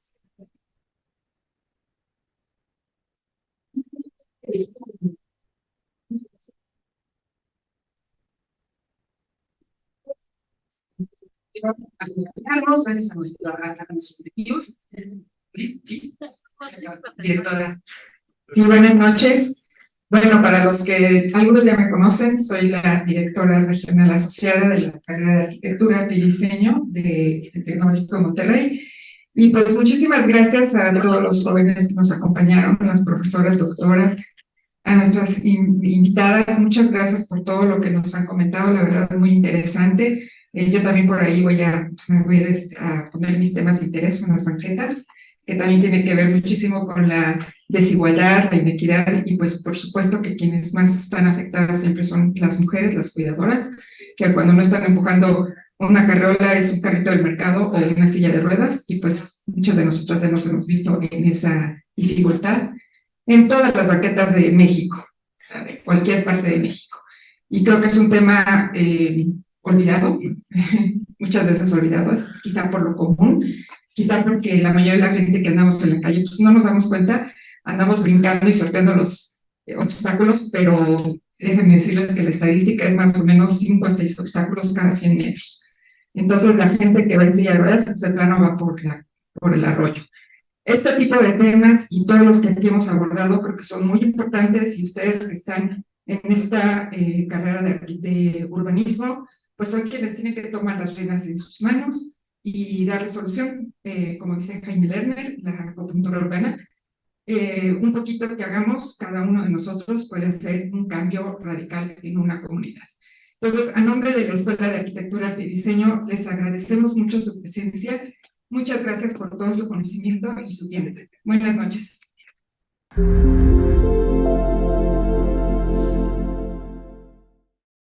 Acompañarnos, gracias a nuestros directivos. Sí, directora. Sí, buenas noches. Bueno, para los que algunos ya me conocen, soy la directora regional asociada de la carrera de Arquitectura, Arte y Diseño del Tecnológico de Monterrey. Y pues muchísimas gracias a todos los jóvenes que nos acompañaron, a las profesoras, doctoras, a nuestras invitadas. Muchas gracias por todo lo que nos han comentado, la verdad es muy interesante. Yo también por ahí voy a poner mis temas de interés en las banquetas, que también tiene que ver muchísimo con la desigualdad, la inequidad, y pues por supuesto que quienes más están afectadas siempre son las mujeres, las cuidadoras, que cuando no están empujando una carriola es un carrito del mercado o una silla de ruedas, y pues muchas de nosotras ya nos hemos visto en esa dificultad en todas las banquetas de México, o sea, de cualquier parte de México. Y creo que es un tema olvidado, muchas veces olvidado, quizá por lo común, quizá porque la mayoría de la gente que andamos en la calle, pues no nos damos cuenta, andamos brincando y sorteando los obstáculos, pero déjenme decirles que la estadística es más o menos 5 a 6 obstáculos cada 100 metros. Entonces la gente que va en silla de ruedas, pues de plano va por el arroyo. Este tipo de temas y todos los que aquí hemos abordado creo que son muy importantes, y ustedes que están en esta carrera de urbanismo, pues son quienes tienen que tomar las riendas en sus manos y darle solución, como dice Jaime Lerner, la acupuntura urbana. Un poquito que hagamos cada uno de nosotros puede hacer un cambio radical en una comunidad. Entonces, a nombre de la Escuela de Arquitectura, Arte y Diseño, les agradecemos mucho su presencia. Muchas gracias por todo su conocimiento y su tiempo. Buenas noches.